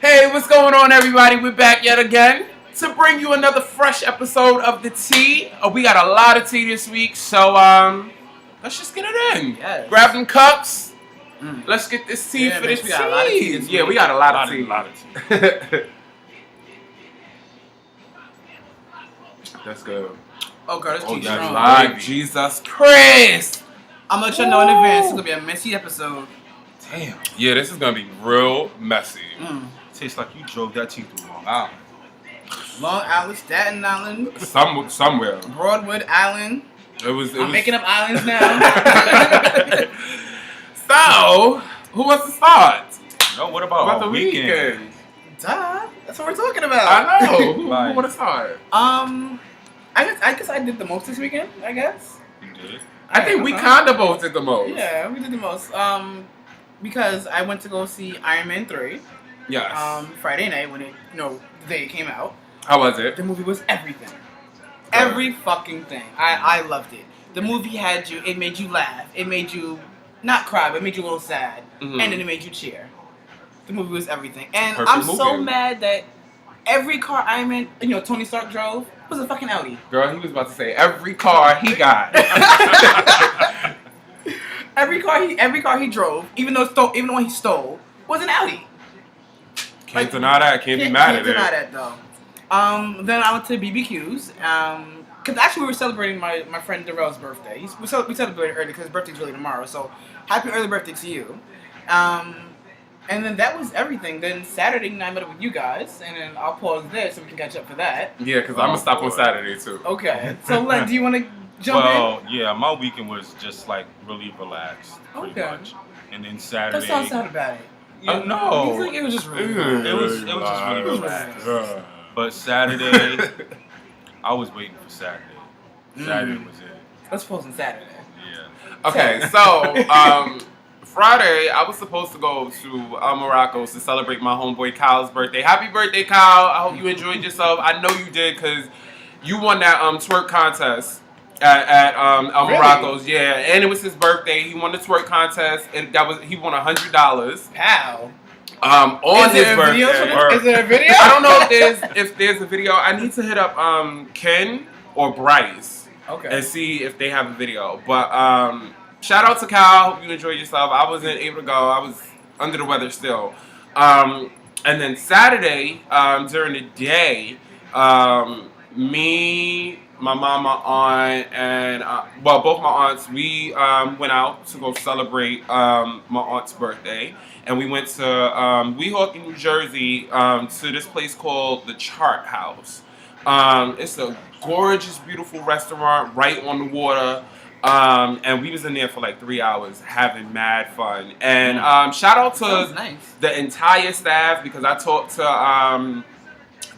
Hey, what's going on, everybody? We're back yet again to bring you another fresh episode of the tea. We got a lot of tea this week, so let's just get it in. Yes. Grab them cups. Let's get this tea for this tea. We got a lot of tea this Yeah, week. we got a lot of tea. That's good. Oh, girl, this tea That's strong. like Jesus Christ. I'm gonna let you know in advance. It's gonna be a messy episode. Damn. Yeah, this is gonna be real messy. Tastes like you drove that tea through Long Island. Long Island, Staten Island, Somewhere. Broadwood Island. I'm making up islands now. So, who wants to start? No, what about the weekend? Duh, that's what we're talking about. I know. Who Right. want to start? I guess I did the most this weekend. I guess. You did? I think we kind of both did the most. Yeah, we did the most. Because I went to go see Iron Man 3. Yes. Friday night when the day it came out. How was it? The movie was everything. Every fucking thing. I loved it. The movie had you. It made you laugh. It made you not cry, but it made you a little sad. Mhm. And then it made you cheer. The movie was everything. And Perfect I'm so movie. mad that every car Iron Man, Tony Stark drove was a fucking Audi. Girl, he was about to say every car he got. Every car he drove, even the one he stole, was an Audi. Can't deny that. Can't be mad at Can't deny it. that though. Then I went to BBQ's. Because actually we were celebrating my friend DeRulo's birthday. We celebrated early because his birthday's really tomorrow. So happy early birthday to you. And then that was everything. Then Saturday night I met up with you guys, and then I'll pause there so we can catch up for that. Yeah, because I'm going to stop on Saturday, too. Okay. So do you want to jump in? Well, yeah, my weekend was just like really relaxed, pretty Okay. much. And then Saturday. That sounds sad about it. Yeah, no. He's like, it was just really It was just really relaxed. Yeah. But Saturday, I was waiting for Saturday. Saturday was it. Let's pause on Saturday. Yeah. Okay, so Friday, I was supposed to go to Morocco's to celebrate my homeboy Kyle's birthday. Happy birthday, Kyle. I hope you enjoyed yourself. I know you did because you won that twerk contest at Really? Morocco's. Yeah, and it was his birthday. He won the twerk contest, and he won $100. How? On Is his there a birthday. video for this? Is there a video? I don't know if there's a video. I need to hit up Ken or Bryce Okay. and see if they have a video. But shout out to Kyle. Hope you enjoyed yourself. I wasn't able to go. I was under the weather still. And then Saturday during the day, me, my mama, aunt, and both my aunts, we went out to go celebrate my aunt's birthday, and we went to Weehawken, New Jersey, to this place called the Chart House. It's a gorgeous, beautiful restaurant right on the water. And we was in there for like 3 hours having mad fun. And shout out Sounds to nice. the entire staff because I talked to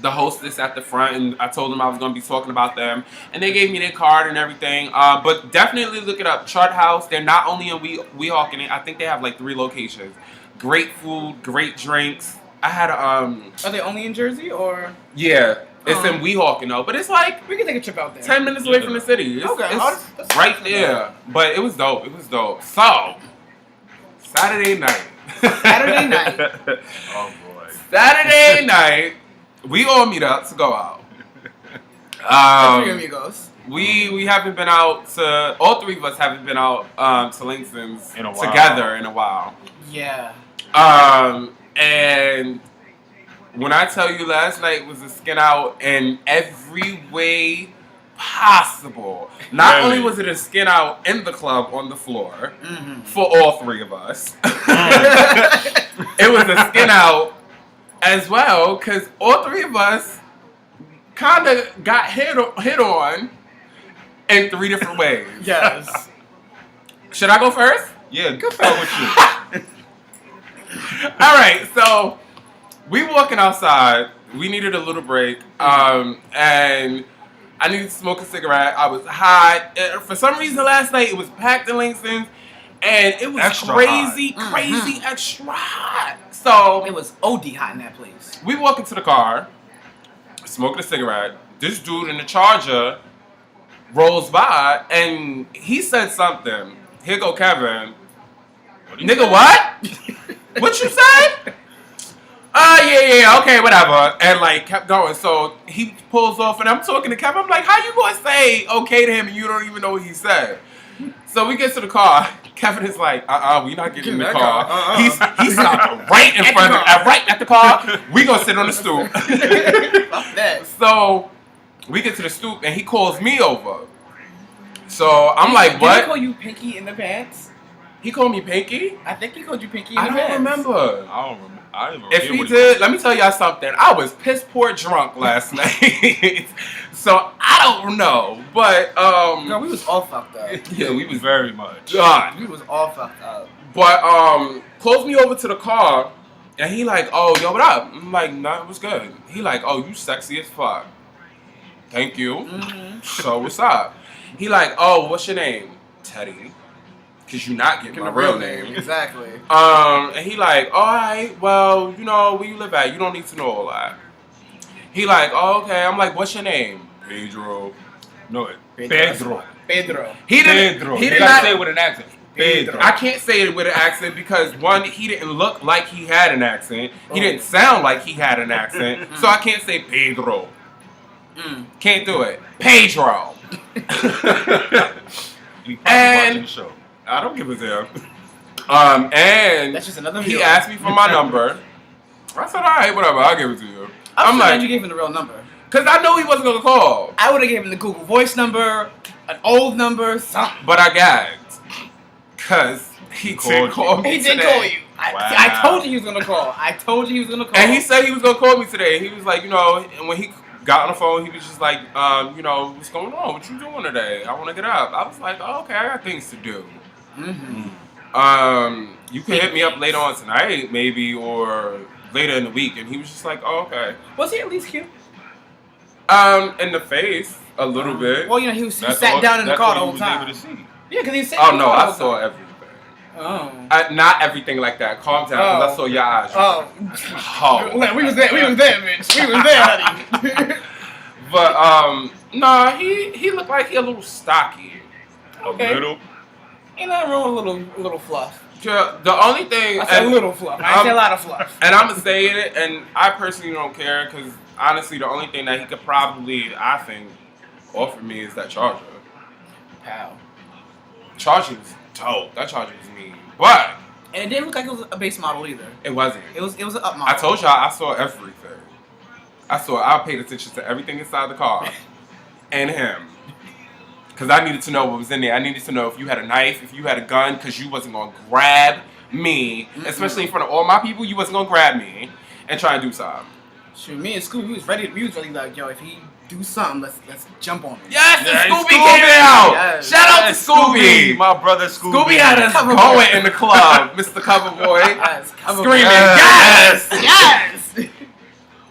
the hostess at the front and I told them I was going to be talking about them. And they gave me their card and everything. But definitely look it up. Chart House. They're not only in Weehawken. I think they have like 3 locations. Great food, great drinks. I had a Are they only in Jersey or? yeah. It's in Weehawken though, but it's like We can take a trip out there. 10 minutes away from the city. It's, Okay. it's That's right there. But it was dope. It was dope. So, Saturday night. Saturday night. Oh boy. Saturday night, we all meet up to go out. Three amigos. We haven't been out to, all 3 of us haven't been out to Langston's In a while. together in a while. Yeah. And when I tell you last night was a skin out in every way possible. Not Really? only was it a skin out in the club on the floor for all 3 of us, it was a skin out as well because all 3 of us kind of got hit on in 3 different ways. Yes. Should I go first? Yeah, good for with you. All right, so we walking outside. We needed a little break, and I needed to smoke a cigarette. I was hot. For some reason, last night it was packed in Langston, and it was Extra crazy extra hot. So It was OD hot in that place. we walk into the car, smoking a cigarette. This dude in the Charger rolls by, and he said something. Here go Kevin. What do you Nigga, what? What you said? yeah, okay, whatever. And like kept going. So he pulls off and I'm talking to Kevin. I'm like, how you gonna say okay to him and you don't even know what he said? So we get to the car. Kevin is like, we not getting in the car. He stopped right in front of right at the car. We gonna sit on the stoop. So we get to the stoop and he calls me over. So I'm like, what? Did he call you Pinky in the pants? He called me Pinky? I think he called you Pinky in the I pants. don't remember. I don't remember. I didn't If he did, let me tell y'all something. I was piss poor drunk last night. So I don't know. But Girl, we was all fucked up. yeah, we was very much. God. We was all fucked up. But calls me over to the car and he like, oh, yo, what up? I'm like, nah, it was good. He like, oh, you sexy as fuck. Thank you. Mm-hmm. So what's up? He like, oh, what's your name? Teddy. Cause you not getting my real name. Exactly. And he like, all right, well, you know where you live at. You don't need to know all that. He like, oh, okay. I'm like, what's your name? Pedro. No, Pedro. He didn't. Pedro. He You did gotta not say it with an accent. Pedro. I can't say it with an accent because one, he didn't look like he had an accent. He didn't sound like he had an accent. So I can't say Pedro. Can't do it. Pedro. And the show. I don't give a damn. And that's just another he asked me for my number. I said, all right, whatever, I'll give it to you. I'm glad you gave him the real number. Because I knew he wasn't going to call. I would have given him the Google Voice number, an old number, something. But I gagged. Because he did call me He did call you. I told you he was going to call. And he said he was going to call me today. He was like, you know, and when he got on the phone, he was just like, you know, what's going on? What you doing today? I want to get up. I was like, oh, okay, I got things to do. You can hit me up later on tonight, maybe, or later in the week. And he was just like, oh, okay. Was he at least cute? In the face, a little bit. Well, you know, he sat down in the car the whole time. Yeah, because he sat Oh, no, I saw everything. Oh. Not everything like that. Calm down, because I saw your eyes. Oh. We was there, bitch. We was there, honey. But, nah, he looked like he a little stocky. Okay. Ain't nothing wrong with a little fluff. Yeah, the only thing... I said a little fluff. I said a lot of fluff. And I'm going to say it, and I personally don't care, because honestly, the only thing that he could probably, I think, offer me is that charger. How? Charger was dope. That charger was mean. But... And it didn't look like it was a base model either. It wasn't. It was an up model. I told y'all I saw everything. I paid attention to everything inside the car. And him. Because I needed to know what was in there. I needed to know if you had a knife, if you had a gun, because you wasn't going to grab me, especially in front of all my people, you wasn't going to grab me and try and do something. Shoot, me and Scooby, we was ready like, yo, if he do something, let's jump on him. Yes, Scooby came out! Yes. Shout out to Scooby! My brother Scooby. Scooby had us going in the club, Mr. Coverboy. Yes, screaming, yes! Yes!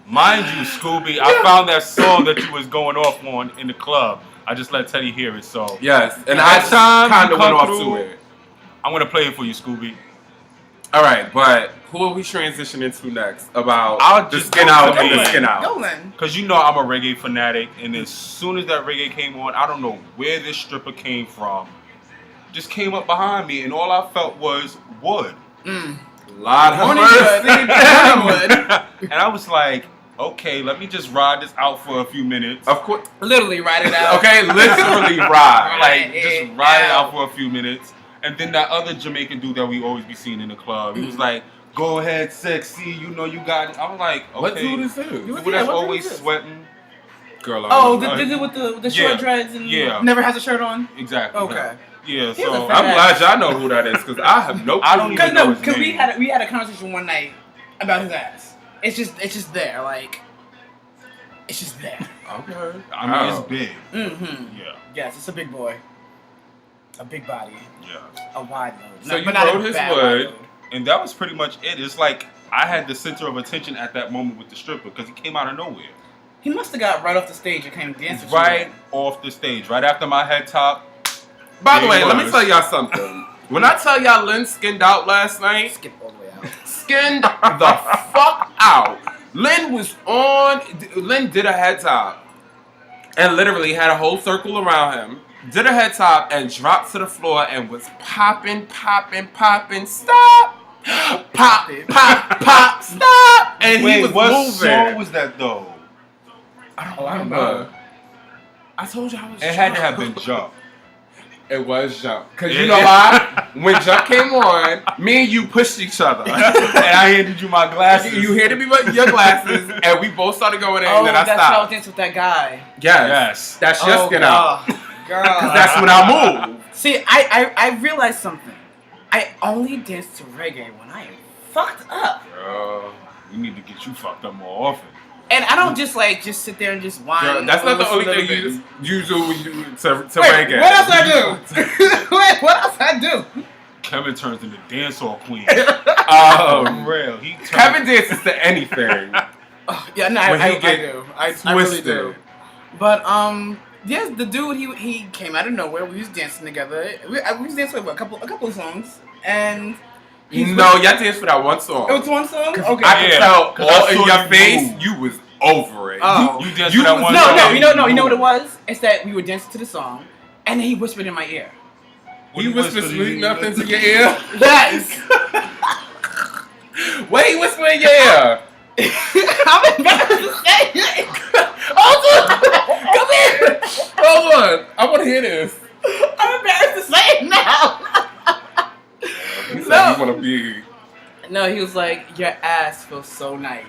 Mind you, Scooby, I found that song that you was going off on in the club. I just let Teddy hear it, so. Yes, and I kind of went off to it. I'm going to play it for you, Scooby. All right, but who are we transitioning to next about the skin out and the skin out? Because you know I'm a reggae fanatic, and as soon as that reggae came on, I don't know where this stripper came from. Just came up behind me, and all I felt was wood. Lord have mercy. And I was like, okay, let me just ride this out for a few minutes. Of course. Literally ride it out. Okay, literally ride. Like, just ride it out for a few minutes. And then that other Jamaican dude that we always be seeing in the club, he was like, go ahead, sexy, you know you got it. I was like, okay. What dude is this? Dude that's always sweating. Girl, the dude with the short dreads and never has a shirt on? Exactly. Okay. Yeah, so I'm glad y'all know who that is, because I have no clue. I don't even know his name. Because we had a conversation one night about his ass. It's just there, like, it's just there. Okay. I mean, it's big. Yeah. Yes, it's a big boy. A big body. Yeah. A wide load. So you rode his wood. And that was pretty much it. It's like I had the center of attention at that moment with the stripper because he came out of nowhere. He must have got right off the stage and came dancing. Right off the stage. Right after my head top. By the way, let me tell y'all something. When I tell y'all Lynn skinned out last night. Skip all the way out. Skinned the fuck out. Lynn did a head top. And literally had a whole circle around him. Did a head top and dropped to the floor and was popping. Stop! pop, pop, pop, stop, and he was what moving. song was that though? I don't know. I told you I was. It had to have been Jump. It was Jump. Because you know why? When Jump came on, me and you pushed each other. And I handed you my glasses. You handed me your glasses, and we both started going in, and then I that's how I was stopped. dancing with that guy. Yes. That's your skin out. Girl. Because that's when I move. See, I realized something. I only dance to reggae when I am fucked up. Girl, we need to get you fucked up more often. And I don't just sit there and just whine. Girl, that's not the only thing you do when you to reggae. What else I do? Wait, what else I do? Kevin turns into dancehall queen. Real. Kevin dances to anything. Yeah, no, I do. I really do. But yes, the dude he came out of nowhere. We was dancing together. We was dancing with a couple of songs, and y'all danced for that one song. It was one song. Okay, I could tell all in your face move. you was over it. Oh. You danced for that one No, song. you know what it was? It's that we were dancing to the song, and then he whispered in my ear. He whispered sweet nothing to your ear? Yes. What he whispered in your ear? I'm embarrassed to say it. Hold on. Come here. Hold on. I want to hear this. I'm embarrassed to say it now. He said you want to be. No, he was like, your ass feels so nice.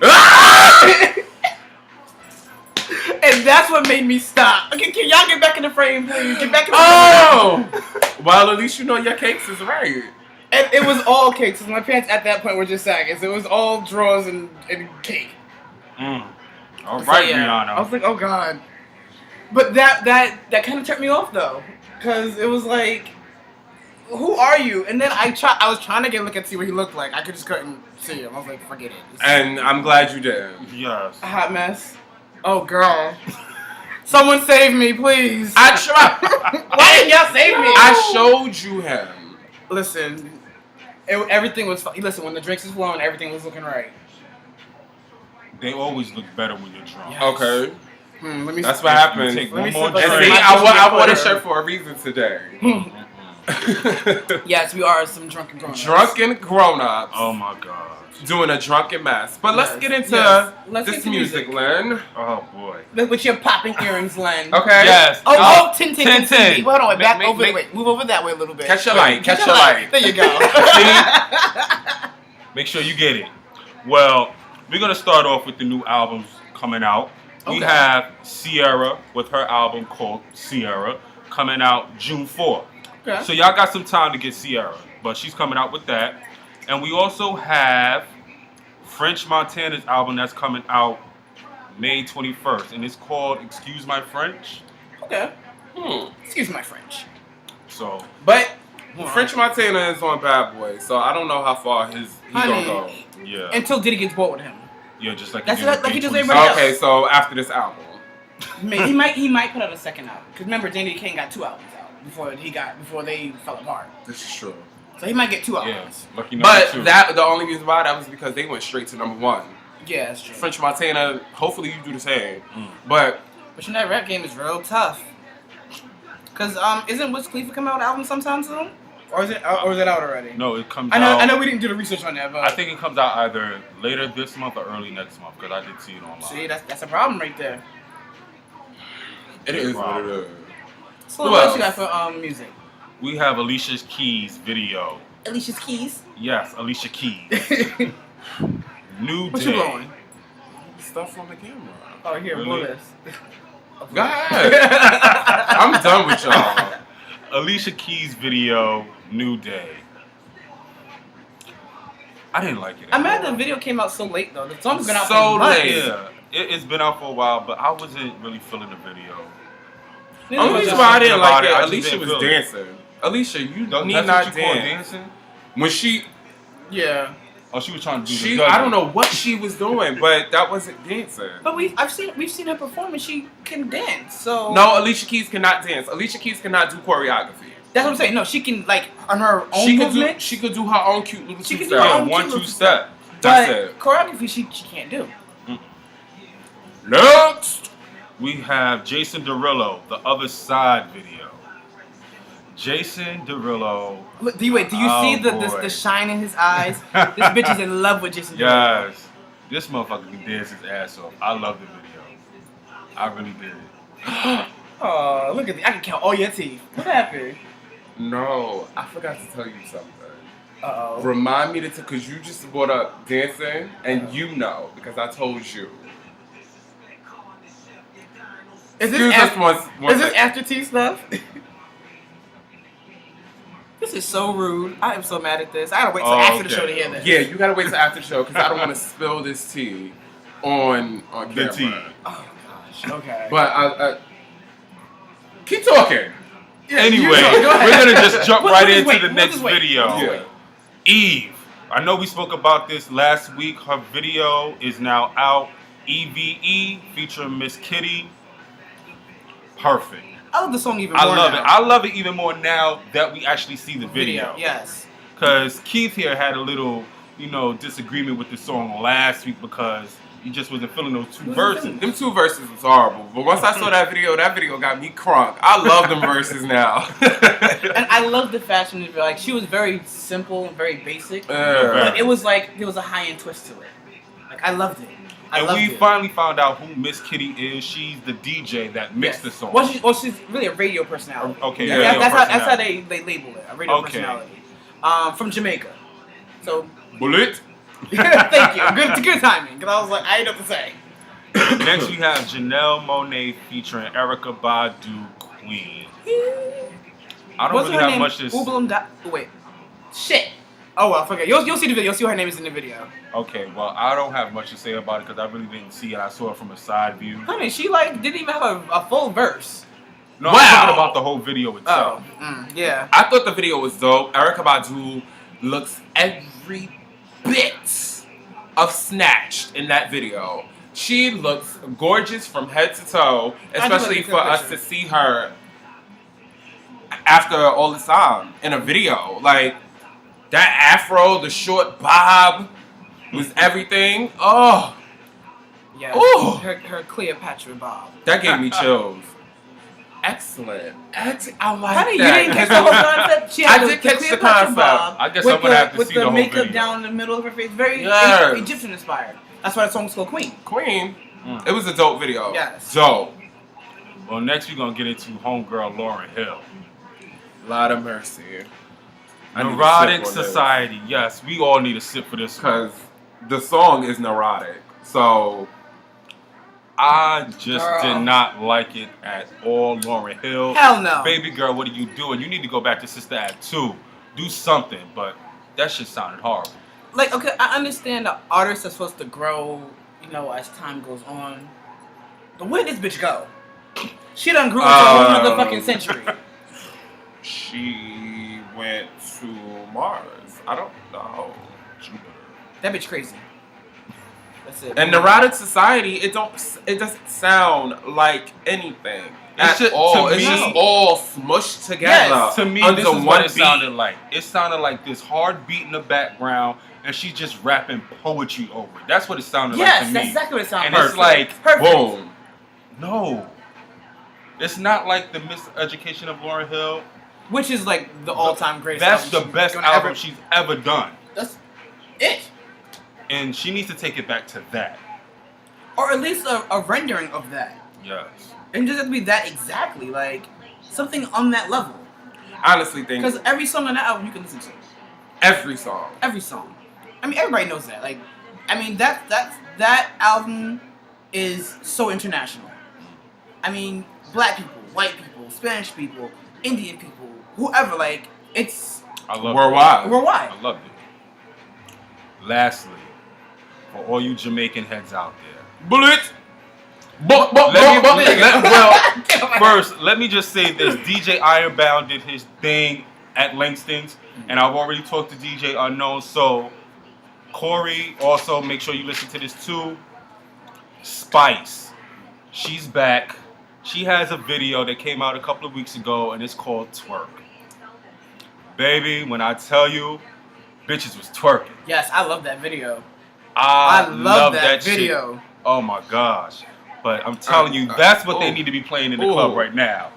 And that's what made me stop. Okay, can y'all get back in the frame, please? Get back in the frame. Well, at least you know your cakes is right. And it was all cake. So my pants at that point were just sagging. So it was all drawers and cake. All So, right, yeah. Rihanna. I was like, oh god. But that kind of turned me off though, because it was like, who are you? And then I was trying to get a look and see what he looked like. I just couldn't see him. I was like, forget it. And I'm glad you did. Yes. A hot mess. Oh girl. Someone save me, please. I tried. Why didn't y'all save me? I showed you him. Listen, everything was fine. Listen, when the drinks was flowing, everything was looking right. They always look better when you're drunk. Yes. Okay. Let me. That's what happened. Take Let me one more sip And on drink. see, my I wore a Twitter. shirt for a reason today. Yes, we are some drunken grown-ups. Drunken grown-ups. Oh my god. Doing a drunken mess. But let's Yes. get into Let's this get to music, music. Lynn. Oh boy. With your popping earrings, Len. Okay? Yes. Oh, Tintin. Tintin. Hold on, back over. make- Wait, move over that way a little bit. Catch your light. Catch your light. There you go. Make sure you get it. Well, we're gonna start off with the new albums coming out. We Okay. have Sierra with her album called Sierra coming out June 4th. Okay. So y'all got some time to get Sierra, but she's coming out with that. And we also have French Montana's album that's coming out May 21st, and it's called Excuse My French. Okay. Excuse my French. So But French Montana is on Bad Boy, so I don't know how far he's gonna Honey. go. yeah, Until Diddy gets bored with him. yeah, just like That's he did like with he does Day everybody 26. Okay, so after this album. He might put out a second album. Because remember, Danny Kane got 2 albums out before they fell apart. This is true. So he might get 2 Yeah, albums. lucky number But 2. the only reason why that was because they went straight to #1. Yeah, that's true. French Montana, hopefully you do the same. But But you know, that rap game is real tough. Cause isn't Wiz Khalifa coming out with an album sometime soon? Or is it out already? No, it comes I out. know we didn't do the research on that, but I think it comes out either later this month or early next month because I did see it online. see, that's a problem right there. it is what it is. So Who what else else? you got for music? We have Alicia Keys video. Alicia Keys. Yes, Alicia Keys. New What Day. you blowing? Stuff on the camera. Oh, here, blow Really? this. Go ahead. I'm done with y'all. Alicia Keys video, New Day. I didn't like it. I'm mad the video came out so late though. The song's been out So for months. late. Yeah, it's been out for a while, but I wasn't really feeling the video. Neither Only was reason I. why I didn't like about it, it, I just Alicia didn't was feel it. dancing. Alicia, you That's need what not you call dance. dancing? When she, Yeah. Oh, she was trying to do she, the I don't know what she was doing, but that wasn't dancing. But we've seen her perform and she can dance. So No, Alicia Keys cannot dance. Alicia Keys cannot do choreography. that's what I'm saying. No, she can like on her own She could do. movement. She could do her own cute little She two could do her step. own Yeah, cute 1-2 little step. That's but it. choreography she can't do. Next. We have Jason DeRulo, the Other Side video. Jason Derulo. Look, do you see the shine in his eyes? This bitch is in love with Jason Derulo. Yes. This motherfucker can dance his ass off. I love the video. I really did. Oh, look at I can count all your teeth. What happened? No, I forgot to tell you something. Uh-oh. Remind me because you just brought up dancing, and you know, because I told you. Is this after tea stuff? This is so rude. I am so mad at this. I gotta wait till after the show to hear this. Yeah, you gotta wait till after the show because I don't want to spill this tea on the camera. tea. Oh gosh. Okay. But I keep talking. Yeah, anyway, we're gonna just jump right into the next video. Yeah. Eve. I know we spoke about this last week. Her video is now out. EVE featuring Miss Kitty. Perfect. I love the song even more. I love now. it. I love it even more now that we actually see the video. Yes. Because Keith here had a little, disagreement with the song last week because he just wasn't feeling those two verses. Them two verses was horrible. But once I saw that video got me crunk. I love them verses now. And I love the fashion of it. Like, she was very simple and very basic. But it was like, there was a high-end twist to it. Like, I loved it. And we finally found out who Miss Kitty is. She's the DJ that mixed the song. Well, she's really a radio personality. Okay, yeah. That's how they label it, a radio personality. From Jamaica. So. Bullet. Thank you. Good timing. Because I was like, I ain't know what to say. Next we have Janelle Monae featuring Erykah Badu Queen. I don't really have much to say. Wait. Shit. Oh well, forget. You'll see the video. You'll see what her name is in the video. Okay, well, I don't have much to say about it because I really didn't see it. I saw it from a side view. Honey, she didn't even have a full verse. No, I'm talking about the whole video itself. Yeah. I thought the video was dope. Erykah Badu looks every bit of snatched in that video. She looks gorgeous from head to toe, especially for us to see her after all this time in a video. Like, that afro, the short bob, was everything. Oh. Yeah. Ooh. Her Cleopatra bob. That gave me chills. Excellent. I like Honey, that. You didn't catch the whole concept? I did catch the concept. I guess I'm going to have to see the whole video. With the makeup down in the middle of her face. Very Egyptian inspired. That's why the song's called Queen. Queen. It was a dope video. Yes. Dope. Well, next we're going to get into homegirl Lauryn Hill. Lot of mercy. Neurotic Society. Yes, we all need a sip for this because the song is neurotic. So I just did not like it at all. Lauryn Hill. Hell no. Baby girl, what are you doing? You need to go back to Sister Act 2. Do something. But that shit sounded horrible. Like, okay, I understand the artists are supposed to grow, as time goes on. But where did this bitch go? She done grew into a whole other fucking century. She went to Mars. I don't know. Jupiter. That bitch crazy. That's it. And Neurotic Society, it doesn't sound like anything at all. It's just all smushed together. Yes, to me, this is what it sounded like. It sounded like this hard beat in the background, and she's just rapping poetry over it. That's what it sounded like to me. Yes, that's exactly what it sounded like. And it's like, boom. No. It's not like the Miseducation of Lauryn Hill. Which is like the all-time greatest album. That's the best album she's ever done. That's it. And she needs to take it back to that. Or at least a rendering of that. Yes. And just have to be that exactly. Like, something on that level. I honestly think... Because every song on that album you can listen to. Every song. Every song. I mean, everybody knows that. Like, I mean, that album is so international. I mean, black people, white people, Spanish people, Indian people, whoever, like, it's worldwide. I loved it. Lastly, for all you Jamaican heads out there. Bullet! First, let me just say this. DJ Ironbound did his thing at Langston's, and I've already talked to DJ Unknown, so Corey, also make sure you listen to this too. Spice, she's back. She has a video that came out a couple of weeks ago, and it's called Twerk. Baby, when I tell you, bitches was twerking. Yes, I love that video. I love that video. Shit. Oh my gosh. But I'm telling you, that's what they need to be playing in the club right now.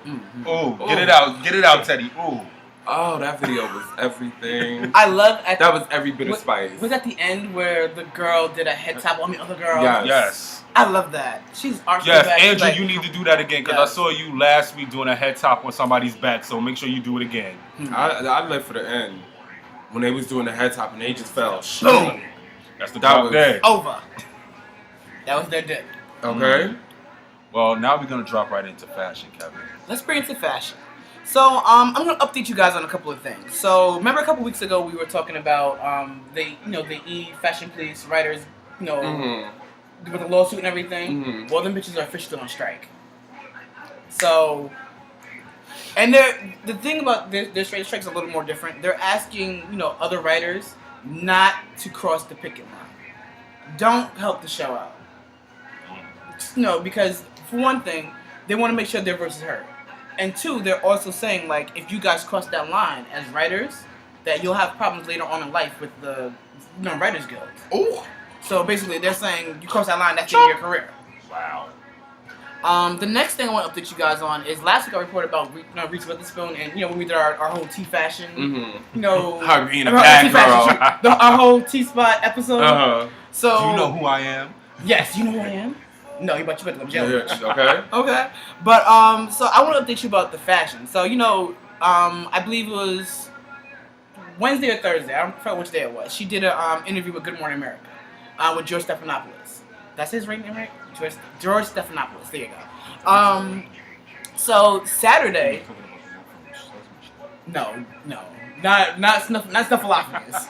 Ooh, get it out, Teddy. Ooh. Oh, that video was everything. I love that was every bit of spice. Was at the end where the girl did a head tap on the other girl? Yes. I love that. She's arched Yes, back. Andrew, Like, you need to do that again because I saw you last week doing a head top on somebody's back. So make sure you do it again. I lived for the end when they was doing the head top and they just fell. Boom. That's the top day. Over. That was their day. Okay. Well, now we're gonna drop right into fashion, Kevin. Let's bring it to fashion. So I'm gonna update you guys on a couple of things. So remember a couple weeks ago we were talking about the fashion police writers, with the lawsuit and everything. Mm-hmm. Well, them bitches are officially on strike. So, and the thing about their strike's a little more different. They're asking other writers not to cross the picket line. Don't help the show out. Because for one thing, they want to make sure their voice is heard. And two, they're also saying, like, if you guys cross that line as writers, that you'll have problems later on in life with the Writers Guild. Oh. So basically, they're saying you cross that line, that's the end of your career. Wow. The next thing I want to update you guys on is last week I reported about Reese Witherspoon and when we did our whole T fashion, her being a bad girl, our whole T spot episode. So do you know who I am? Yes, you know who I am. No, you better go to jail. Okay. Okay. But so I want to update you about the fashion. So I believe it was Wednesday or Thursday. I don't forget which day it was. She did an interview with Good Morning America with George Stephanopoulos. That's his right name, right? George Stephanopoulos. There you go. So Saturday. No, not Snuffleupagus.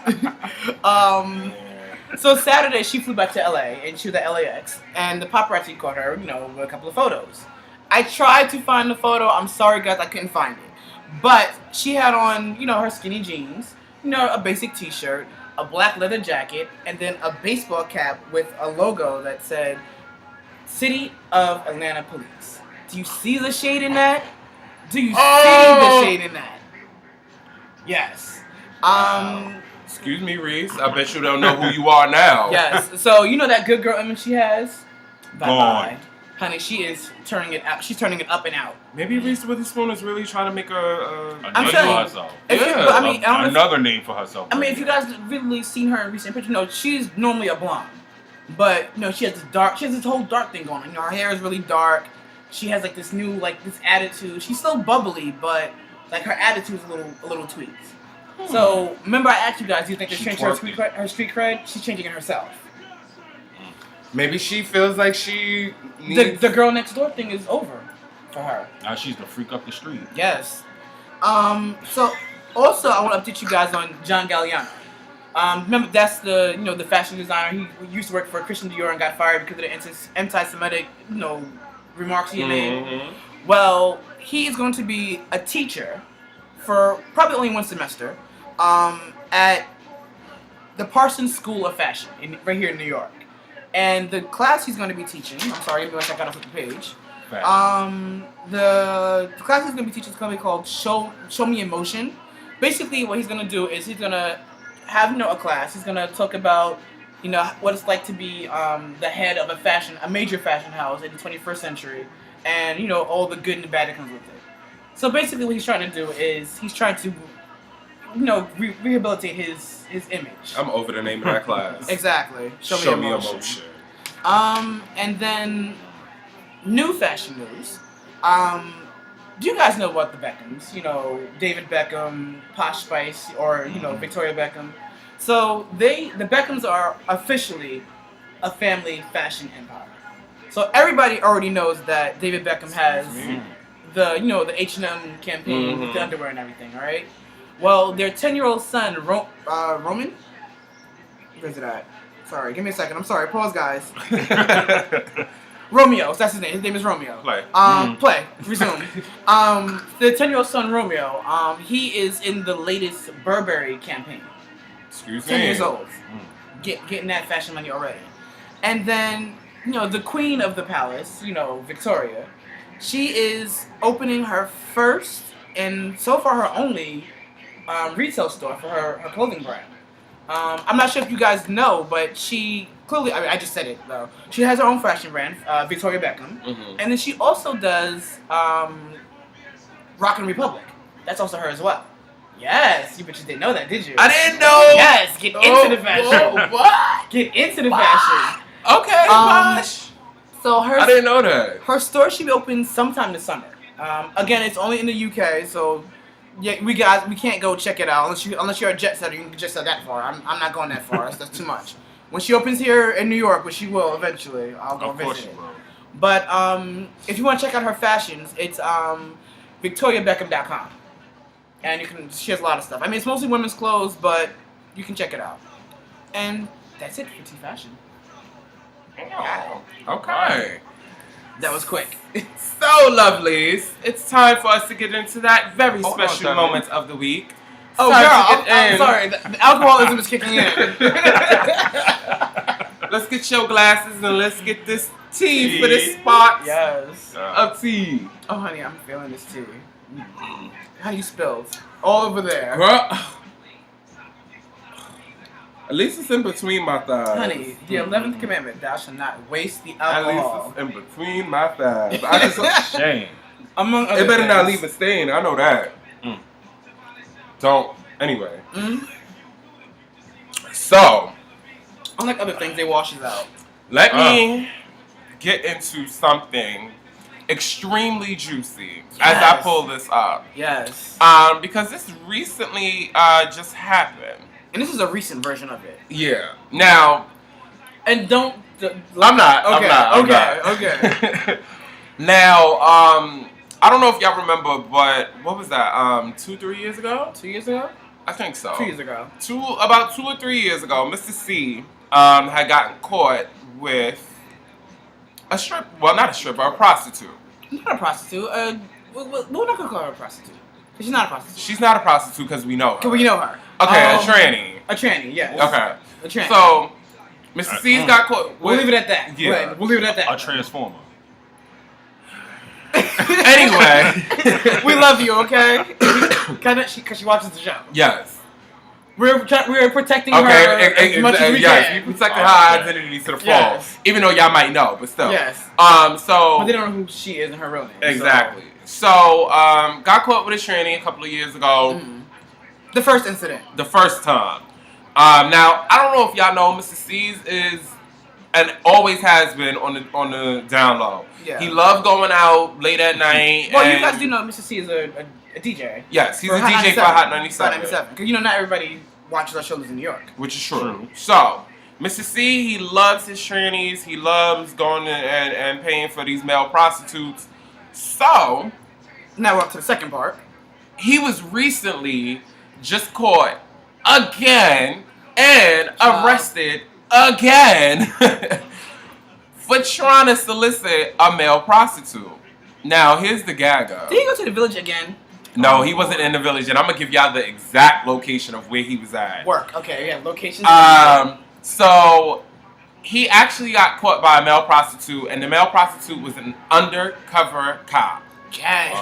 So Saturday she flew back to LA and she was at LAX and the paparazzi caught her, with a couple of photos. I tried to find the photo. I'm sorry guys, I couldn't find it. But she had on, her skinny jeans, a basic t-shirt, a black leather jacket, and then a baseball cap with a logo that said City of Atlanta Police. Do you see the shade in that? Do you see the shade in that? Yes. Excuse me, Reese. I bet you don't know who you are now. Yes. So that good girl image she has? Bye-bye. Honey, she is turning it out. She's turning it up and out. Maybe Reese Witherspoon is really trying to make a name for herself. Another name for herself. I mean, if you guys really seen her in recent pictures, she's normally a blonde. But, she has this whole dark thing going on. Her hair is really dark. She has, like, this new, this attitude. She's still bubbly, but, her attitude is a little tweaked. So, remember I asked you guys, do you think this changed her street cred? She's changing it herself. Maybe she feels like she needs... The girl next door thing is over for her. Now she's the freak up the street. Yes. So, also, I want to update you guys on John Galliano. Remember, that's the fashion designer. He used to work for Christian Dior and got fired because of the anti-Semitic, remarks he made. Well, he is going to be a teacher for probably only one semester at the Parsons School of Fashion right here in New York. And the class he's going to be teaching, I'm sorry, I got off the page. The class he's going to be teaching is going to be called Show Me in Motion. Basically, what he's going to do is he's going to have a class. He's going to talk about what it's like to be the head of a major fashion house in the 21st century, and all the good and the bad that comes with it. So basically, what he's trying to do is he's trying to rehabilitate his image. I'm over the name of that class. Exactly. Show me emotion. And then new fashion news. Do you guys know about the Beckhams? David Beckham, Posh Spice, or Victoria Beckham. So the Beckhams are officially a family fashion empire. So everybody already knows that David Beckham has the H&M campaign with the underwear and everything. All right. Well, their 10-year-old son, Roman. Where's it at? Sorry, give me a second. I'm sorry. Pause, guys. Romeo. That's his name. His name is Romeo. Play. Play. Resume. The 10-year-old son, Romeo. He is in the latest Burberry campaign. Excuse me. 10 years old. Getting that fashion money already. And then, the queen of the palace, Victoria, she is opening her first and so far her only retail store for her clothing brand. I'm not sure if you guys know, but she clearly, I just said it though. She has her own fashion brand, Victoria Beckham. And then she also does Rockin' Republic. That's also her as well. Yes, you didn't know that, did you? I didn't know. Yes, get into the fashion. What? Get into the fashion. Okay, gosh. So I didn't know that. Her store should be open sometime this summer. Again, it's only in the UK, so yeah, we can't go check it out unless you're a jet setter. You can jet set that far. I'm not going that far. That's too much. When she opens here in New York, which she will eventually, I'll go visit it. But if you want to check out her fashions, it's VictoriaBeckham.com, and she has a lot of stuff. I mean, it's mostly women's clothes, but you can check it out. And that's it for T Fashion. Oh, okay. That was quick. So, lovelies, it's time for us to get into that very special moment of the week. Oh, girl, I'm sorry. The alcoholism is kicking in. Let's get your glasses and let's get this tea for this spot. Yes. Of tea. Oh, honey, I'm feeling this tea. Honey, you spilled all over there. Girl. At least it's in between my thighs. Honey, the 11th commandment, thou shalt not waste the At alcohol. least it's in between my thighs. I just Shame. Among other it better things. not leave a stain. I know that. Don't. Anyway. So. Unlike other things, they washes out. Let me get into something extremely juicy as I pull this up. Yes. Because this recently just happened. And this is a recent version of it. Yeah. Now. And don't. I'm not. Okay. I'm not. Okay. Now, I don't know if y'all remember, but what was that? 2-3 years ago? 2 years ago? I think so. 2 years ago. About 2 or 3 years ago, Mister Cee had gotten caught with a stripper. Well, not a stripper, a prostitute. Not a prostitute. We're not gonna call her a prostitute. Cause she's not a prostitute. She's not a prostitute because we know her. Cause we know her. Okay, a tranny. A tranny, yes. Okay. A tranny. So, Mister Cee's got caught with... We'll leave it at that. Yeah. Right, we'll leave it at that. A transformer. Anyway. We love you, okay? Because she watches the show. Yes. We're protecting her as much as we can. We protected her identity to the full. Yes. Even though y'all might know, but still. Yes. So... But they don't know who she is and her real name. Exactly. So, got caught with a tranny a couple of years ago. The first incident. The first time. Now, I don't know if y'all know, Mister Cee's is, and always has been on the down low. Yeah. He loved going out late at night. Well, and you guys do know Mister Cee is a DJ. Yes, he's for a DJ for Hot 97. Because not everybody watches our shows in New York. Which is true. So, Mister Cee, he loves his trannies. He loves going and paying for these male prostitutes. So, now we're up to the second part. He was recently just caught again and arrested again for trying to solicit a male prostitute. Now, here's the gagger. Did he go to the village again? No, he wasn't in the village, and I'm gonna give y'all the exact location of where he was at. Work. Okay, yeah, location. So he actually got caught by a male prostitute, and the male prostitute was an undercover cop. Gang,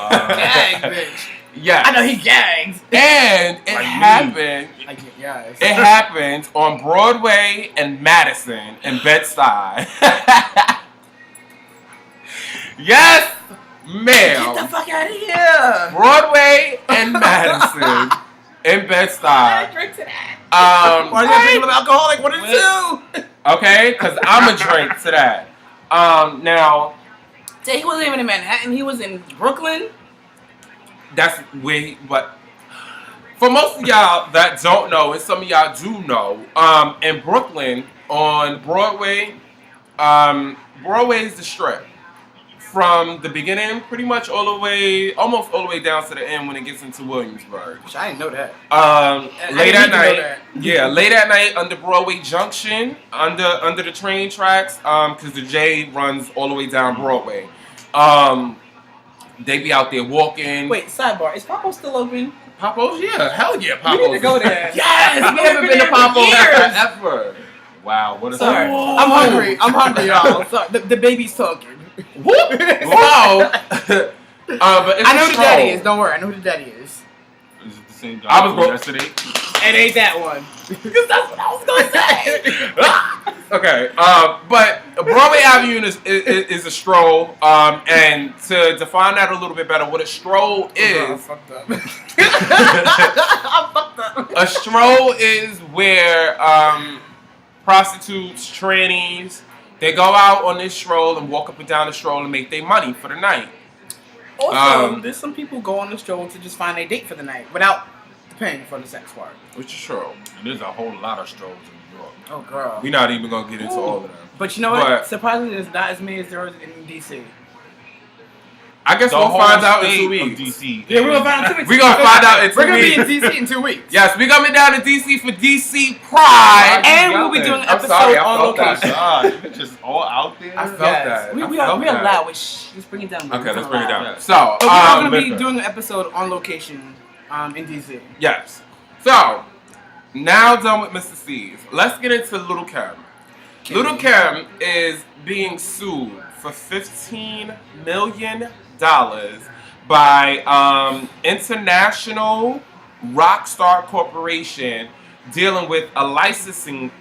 bitch. Yeah, I know he gagged. And it happened. It happened on Broadway and Madison in Bed-Stuy. Yes, ma'am. Get the fuck out of here. Broadway and Madison in Bed-Stuy. I drink to that. Why are you drinking with alcoholic? What is 2? Okay, because I'm a drink to that. Now. So he wasn't even in Manhattan. He was in Brooklyn. That's where but for most of y'all that don't know, and some of y'all do know, in Brooklyn on Broadway, Broadway is the strip. From the beginning, pretty much almost all the way down to the end when it gets into Williamsburg. Which I didn't know that. Late at night. Yeah, late at night under Broadway Junction, under the train tracks, because the J runs all the way down Broadway. They be out there walking. Wait, sidebar. Is Papo's still open? Papo's? Yeah. Hell yeah, Papo's. We need to go there. Yes! We haven't been to Papo's ever. Wow, what a Sorry. story. I'm hungry, y'all. Sorry. The baby's talking. Whoop! Wow. But I know who the daddy is. Don't worry. I know who the daddy is. Is it the same I was guy yesterday? It ain't that one. Because that's what I was gonna say. Okay, but Broadway Avenue is a stroll, and to define that a little bit better, what a stroll is. I fucked up. I fucked up. A stroll is where prostitutes, trannies, they go out on this stroll and walk up and down the stroll and make their money for the night. Also, there's some people go on the stroll to just find a date for the night without paying for the sex part. Which is true. And there's a whole lot of strolls in New York. Oh, girl. We're not even going to get into all of them. But you know what? Surprisingly, there's not as many as there is in D.C. I guess we'll find out in 2 weeks. DC. Yeah, we're going to find out in 2 weeks. We're going to find out in 2 weeks. We're going to be in D.C. in 2 weeks. Yes, we're coming down to D.C. for D.C. Pride. And we'll be doing an episode on location. God, just all out there. I felt that. We are loud. Let's bring it down. Okay, let's bring it down. Yeah. So, we're going to be doing an episode on location in D.C. Yes. So, now done with Mister Cee. Let's get into Lil Kim. Lil Kim is being sued for $15 million by International Rockstar Corporation dealing with a licensing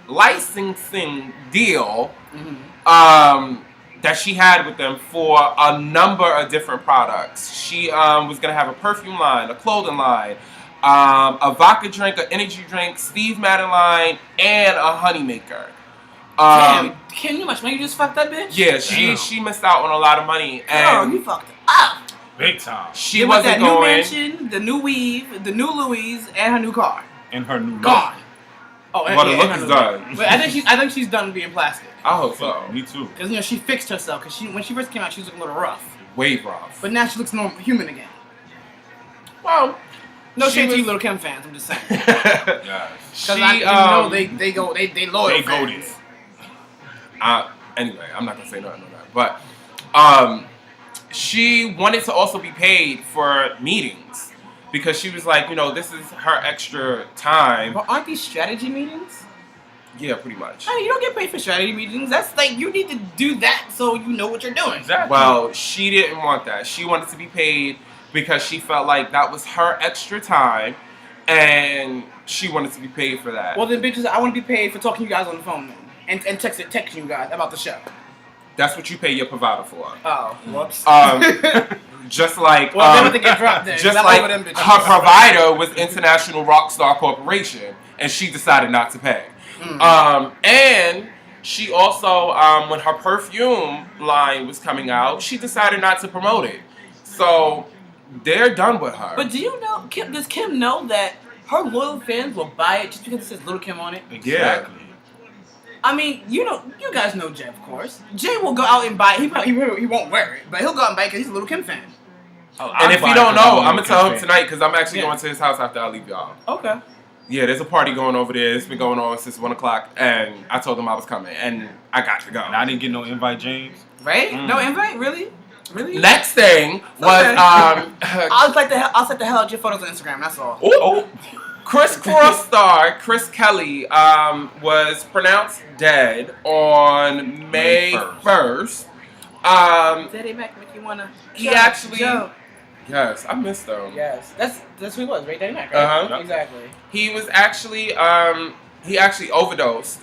deal that she had with them for a number of different products. She was going to have a perfume line, a clothing line, a vodka drink, an energy drink, Steve Madden line, and a honey maker. Damn, can you much money you just fucked that bitch? Yeah, she missed out on a lot of money. Girl, And you fucked up. Big time. she wasn't that new going. mansion, the new weave, the new Louise, and her new car. And her new Gone. Oh, and, But the look and her is new done. But I think she's done being plastic. I hope so. Me too. Because she fixed herself. Because when she first came out, she was looking a little rough. Wave rough. But now she looks normal, human again. Well, No she shade to you, was- Lil Kim fans. I'm just saying. Yes. she Because I know they loyal They fans. goated. Anyway, I'm not gonna say nothing on that. But she wanted to also be paid for meetings because she was like, this is her extra time. But aren't these strategy meetings? Yeah, pretty much. I mean, you don't get paid for strategy meetings. That's like, you need to do that so you know what you're doing. Exactly. Well, she didn't want that. She wanted to be paid because she felt like that was her extra time, and she wanted to be paid for that. Well, then, bitches, I want to be paid for talking to you guys on the phone then. And texting you guys about the show. That's what you pay your provider for. Oh, whoops. Just like Well, they want to get dropped then. just I'm like over them bitches. her provider was International Rockstar Corporation, and she decided not to pay. And she also, when her perfume line was coming out, she decided not to promote it. So they're done with her. But do you know, does Kim know that her loyal fans will buy it just because it says Lil Kim on it? Exactly. I mean, you guys know Jay, of course. Jay will go out and buy it. He won't wear it, but he'll go out and buy it because he's a Lil Kim fan. And if you don't know, I'm going to tell him tonight because I'm actually going to his house after I leave y'all. Okay. Yeah, there's a party going over there. It's been going on since 1 o'clock, and I told him I was coming, and I got to go. And I didn't get no invite, James. Right? No invite? Really? Next thing was Okay. I'll set the hell out your photos on Instagram. That's all. Oh, Criss Cross star Chris Kelly was pronounced dead on May 1st. Daddy Mac make you wanna? He jump, actually- jump. Yes, I missed him. Yes, that's who he was, right? Daddy Mac, right? Uh-huh. Exactly. He was actually he actually overdosed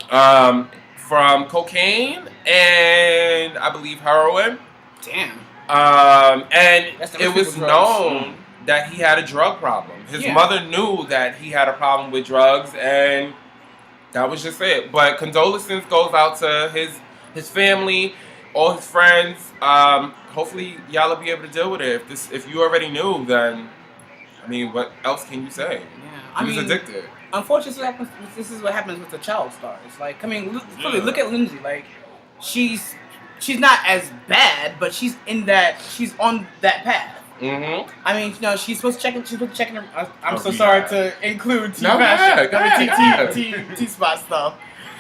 from cocaine and I believe heroin. Damn. And That's the it rest was of the drugs. known that he had a drug problem. His Yeah. mother knew that he had a problem with drugs, and that was just it. But condolences goes out to his family, all his friends. Hopefully, y'all will be able to deal with it. If you already knew, then I mean, what else can you say? Yeah. He was addicted. Unfortunately, this is what happens with the child stars. Like, I mean, look at Lindsay. Like, she's not as bad, but she's on that path. Mm-hmm. I mean, she's supposed to check in her. I'm so rehab. sorry to include T No, go ahead, T spot stuff.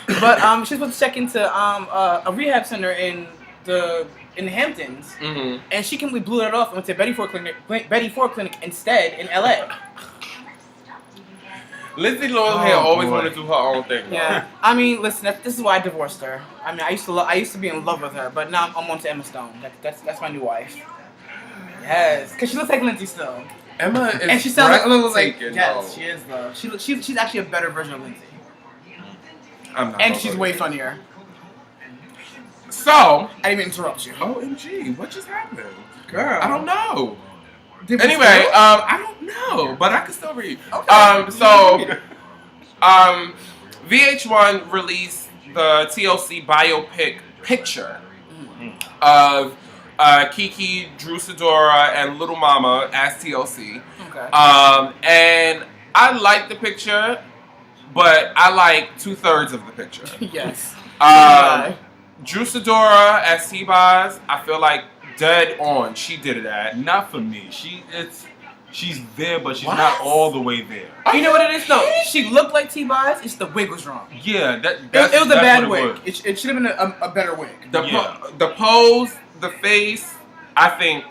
But she's supposed to check into a rehab center in the Hamptons, Mm-hmm. and she completely blew it off and went to Betty Ford Clinic instead in LA. Lindsay Lohan always wanted to do her own thing. though. Yeah, I mean, listen, this is why I divorced her. I mean, I used to be in love with her, but now I'm on to Emma Stone. That's my new wife. Yes, because she looks like Lindsay still. Emma is and she sounds like a little like breathtaking, yes, though. she is though. She's actually a better version of Lindsay, I'm not and gonna she's go way there. funnier. So, I didn't even interrupt you, OMG, what just happened? girl. I don't know. Did we Anyway, still? I don't know, but I can still read. Okay. So, VH1 released the TLC Biopic Picture of Kiki, Drew Sidora, and Little Mama as TLC. Okay. And I like the picture, but I like 2/3 of the picture. Yes. Drew Sidora as T-Boz, I feel like dead on. She did it at. Not for me. She's there, but she's What? not all the way there. You know what it is though? She looked like T-Boz. It's the wig was wrong. Yeah, It was a bad what it wig. was. It should have been a better wig. The pose, the face, I think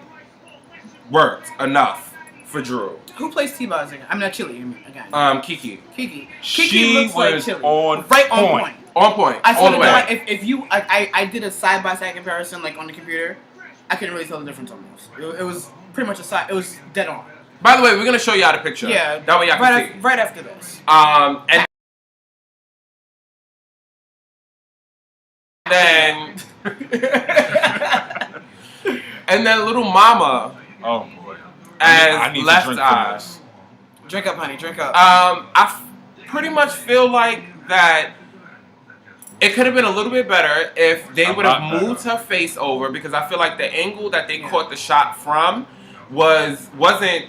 worked enough for Drew. Who plays T-Boz again? I'm not Chili again. Kiki. Kiki. She Kiki looks like was Chili. on Right on point. point. On point. I all swear the to way. God, if you, I did a side by side comparison like on the computer, I couldn't really tell the difference almost. It was pretty much it was dead on. By the way, we're gonna show y'all the picture. Yeah. That way y'all can see. Right after this. And then and then Little Mama Oh boy. as I need to Left drink Eye. from this. Drink up, honey. Drink up. Pretty much feel like that it could have been a little bit better if they A would have lot better. moved her face over, because I feel like the angle that they caught the shot from wasn't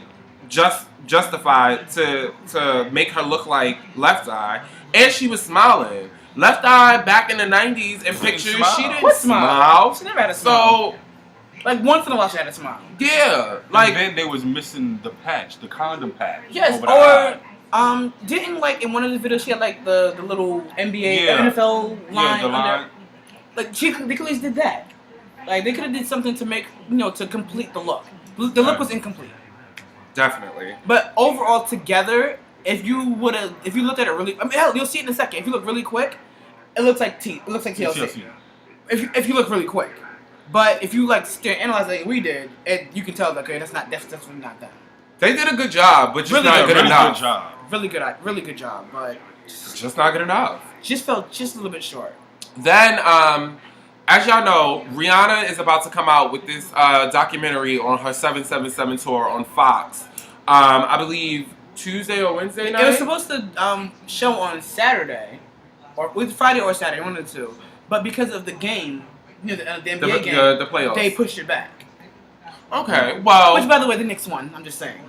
justified to make her look like Left Eye, and she was smiling. Left Eye back in the 90s in pictures, smile. she didn't What smile. She never had a smile. So Like once in a while, she had a smile. yeah, Like like then they was missing the patch, the condom patch. Yes, over the eye. or didn't like in one of the videos she had like the little NBA Yeah. NFL line Yeah, the under. line. Like they could have did that. Like they could have did something to make to complete the look. The look was incomplete. definitely. But overall, together, if you looked at it really, I mean, hell, you'll see it in a second. If you look really quick, it looks like TLC. TLC. If you look really quick, but if you like analyze like we did, you can tell that okay, that's definitely not that. They did a good job, but just Really not good, good Really enough. good job. Really good job, but Just not good enough. just felt just a little bit short. Then, as y'all know, Rihanna is about to come out with this documentary on her 777 tour on Fox. I believe Tuesday or Wednesday night. It was supposed to show on Saturday, or with Friday or Saturday, one of the two. But because of the game, the NBA game, the playoffs. they pushed it back. Okay, well, Which, by the way, the Knicks won. I'm just saying.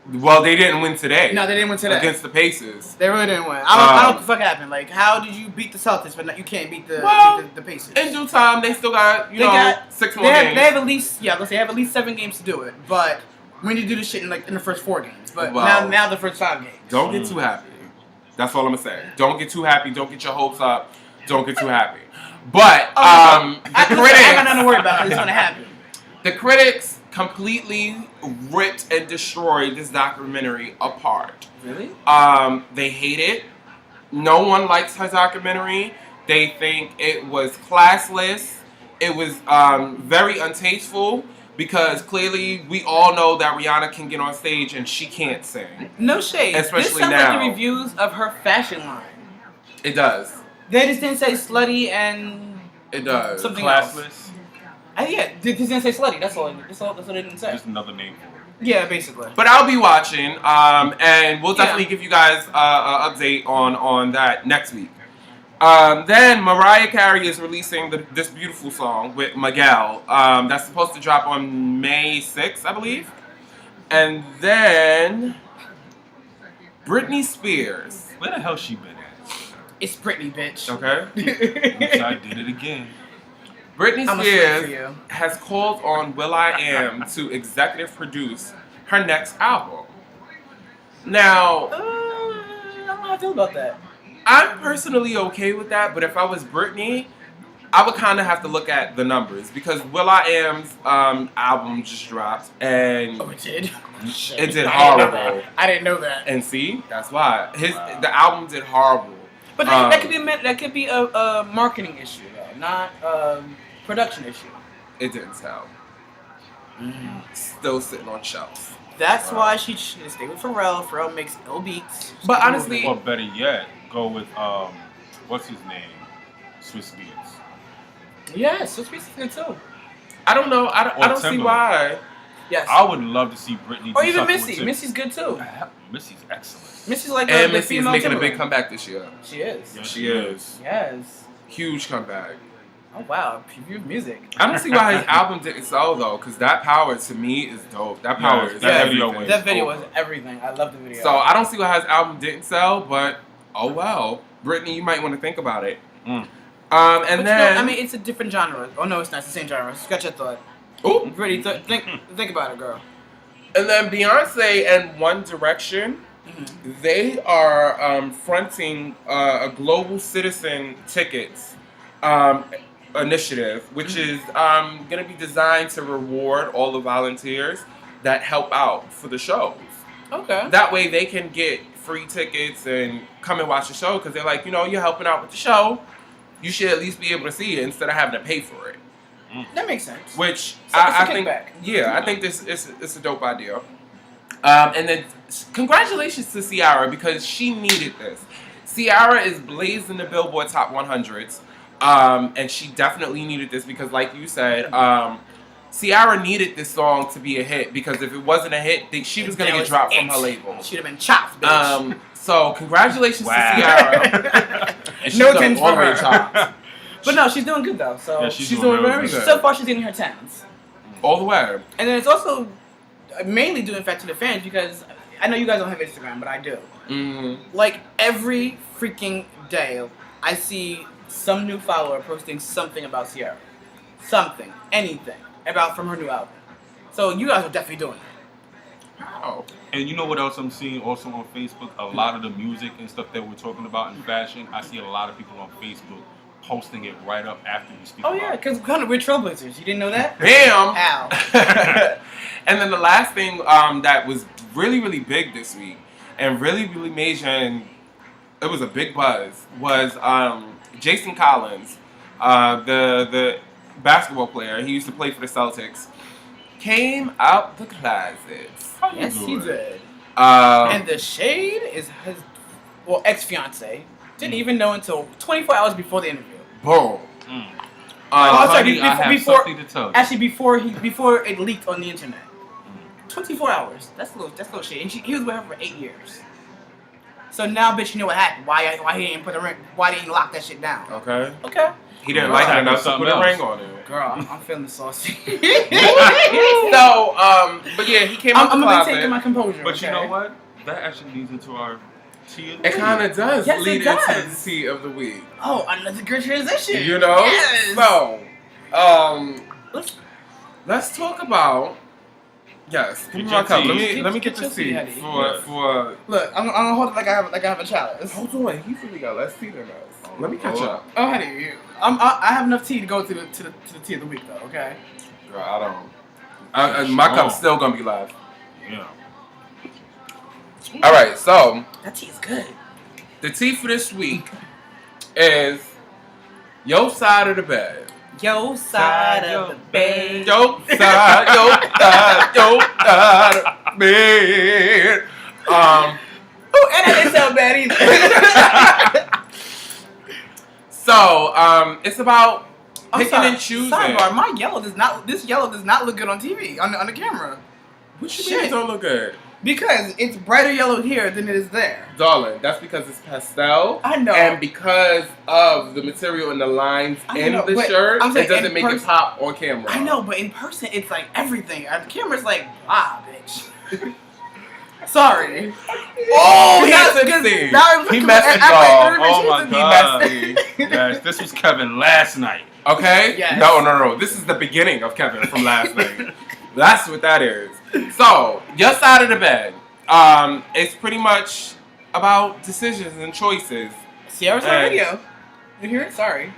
they didn't win today. No, they didn't win today. Against the Pacers. They really didn't win. I don't know what the fuck happened. Like, how did you beat the Celtics, but you can't beat the Pacers? In due time, they still got, They got 6 more they have, games. They have at least they have at least 7 games to do it. But we need to do this shit in the first 4 games. But Well, now the first 5 games. Don't get too happy. That's all I'm going to say. Don't get too happy. Don't get your hopes up. Don't get too happy. But, I critics... got nothing to worry about. It's gonna happen. The critics completely ripped and destroyed this documentary apart. Really? They hate it. No one likes her documentary. They think it was classless. It was very untasteful, because clearly we all know that Rihanna can get on stage and she can't sing. No shade. Especially this sounds now. like the reviews of her fashion line. It does. They just didn't say slutty and It does. something else. Classless. Yeah, they just didn't say slutty. That's all they didn't say. Just another name for it. Yeah, basically. But I'll be watching, and we'll definitely Yeah. give you guys an update on that next week. Then Mariah Carey is releasing this beautiful song with Miguel. That's supposed to drop on May 6th, I believe. And then Britney Spears. Where the hell she been at? It's Britney, bitch. Okay. Oops, I did it again. Britney I'm a slave for Spears you. has called on will.i.am to executive produce her next album. Now, I don't know how I feel about that. I'm personally okay with that, but if I was Britney, I would kind of have to look at the numbers, because will.i.am's album just dropped, and Oh, it did. it did horrible. I didn't know that. And see, that's why the album did horrible. But that could be a marketing issue, though, not a production issue. It didn't sell. still sitting on shelves. That's why she should stay with Pharrell. Pharrell makes ill beats. But honestly, Or better yet, go with what's his name? Swiss Beats. Yes, Swiss Beats is good too. I don't know. I don't see why. Yes. I would love to see Britney. Or do even something Missy. with Missy's good too. Missy's excellent. Missy's like And the Missy is female making a Timberland. big comeback this year. She is. Yeah. She is. Yes. Huge comeback. Oh wow, preview of music. I don't see why his album didn't sell though, because That Power to me is dope. That Power is that everything. video That video was everything. I love the video. So I don't see why his album didn't sell, but oh well. Brittany, you might want to think about it. Mm. But And you then know, I mean, it's a different genre. Oh no, it's not. It's the same genre. Scratch your thought. ooh, Really, think about it, girl. and then Beyonce and One Direction, they are fronting a global citizen tickets initiative, which is going to be designed to reward all the volunteers that help out for the shows. Okay. That way they can get free tickets and come and watch the show because they're like, you know, you're helping out with the show. You should at least be able to see it instead of having to pay for it. That makes sense. Which So I it's a think, kickback. I think this is a dope idea. And then congratulations to Ciara because she needed this. Ciara is blazing the Billboard Top 100s, and she definitely needed this because, like you said, Ciara needed this song to be a hit because if it wasn't a hit, she was going to get dropped from her label. She'd have been chopped, bitch. So congratulations to Ciara. And she's No gonna tens for already her. chopped. But no, she's doing good though. So Yeah, She's doing real very good. good. so far, she's in her tens. All the way. And then it's also mainly doing Fat to the fans because I know you guys don't have Instagram, but I do. Mm-hmm. Like every freaking day, I see some new follower posting something about Ciara, something, anything about from her new album. So you guys are definitely doing it. Oh. And you know what else I'm seeing also on Facebook? A lot of the music and stuff that we're talking about in fashion, I see a lot of people on Facebook posting it right up after we speak Oh about yeah, it. because kind of we're trailblazers. You didn't know that? Bam! How? And then the last thing that was really, really big this week and really, really major and it was a big buzz was Jason Collins, the basketball player. He used to play for the Celtics. Came out the closet. Yes, he did. Um, And the shade is his, ex-fiance. Didn't even know until 24 hours before the interview. boom. Mm. Oh, sorry, Honey, I have before- something to tell you. Actually, before it leaked on the internet. 24 hours. That's a little shit. And he was with her for 8 years. So now, bitch, you know what happened? Why he didn't put a ring? Why didn't he lock that shit down? Okay. Okay. He didn't Right. like it enough to Something put a else. ring on it. Girl, I'm feeling saucy. So, but yeah, he came out I'm the gonna be closet. taking my composure. But okay? you know what? That actually leads into our tea of the It week. kind of does Yes, lead it into does. the tea of the week. Oh, another good transition. You know? Yes. So, Let's- let's talk about. Yes, give me Get my your cup. tea. Let me get Get your this tea, tea honey. for. Look, I'm gonna hold it like I have a chalice. Hold on, he really got less tea than us. Let me catch up. Oh, honey, I have enough tea to go to the tea of the week though. Okay. Girl, I don't. My cup's still gonna be live. Yeah. All right, so That tea's good. the tea for this week is your side of the bed. Yo side of the bed. Your side, your side of the bed. Oh, and I didn't sound bad either. So, it's about I'm picking sorry. and choosing. Sidebar, my yellow does not. This yellow does not look good on TV on the camera. What you Shit. mean it don't look good? Because it's brighter yellow here than it is there. Darling, that's because it's pastel. I know. And because of the material and the lines I in know, the but shirt, I'm saying it doesn't in make it person- pop on camera. I know, but in person it's like everything. The camera's like, bitch. Sorry. Oh, he Now- tipsy. now I'm He looking messed at- it, at y'all. my Oh my He God. messed it. Yes, this was Kevin last night. Okay? Yes. No. This is the beginning of Kevin from last night. That's what that is. So, your side of the bed. It's pretty much about decisions and choices. Sierra's on Hey. video. You hear it? Sorry.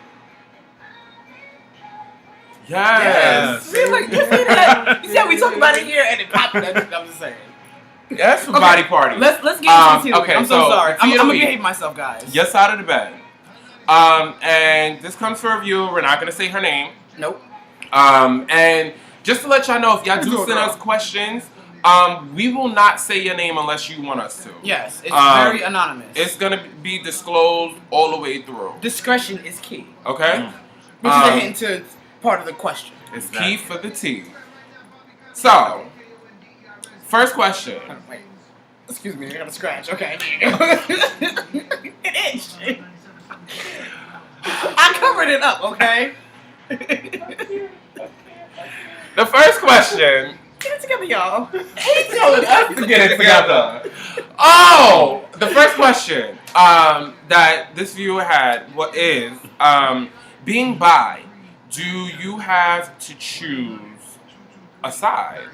Yes. See, like, you see that? You see how we talk about it here and it popped? I'm just saying. That's for Okay, body party. Let's get into the tea of the week. okay, I'm so so sorry. the tea I'm of the gonna week. behave myself, guys. Your side of the bed. And this comes for a viewer. We're not going to say her name. Nope. And Just to let y'all know, if y'all do Go, send girl. us questions, we will not say your name unless you want us to. Yes, it's very anonymous. It's gonna be disclosed all the way through. Discretion is key. Okay? Which is a hint to part of the question. It's key for the tea. So, first question. Wait. Excuse me, I got a scratch. Okay. It itched. I covered it up, okay? The first question. Get it together, y'all. He's telling us to get it together. Oh, the first question that this viewer had is being bi. Do you have to choose a side,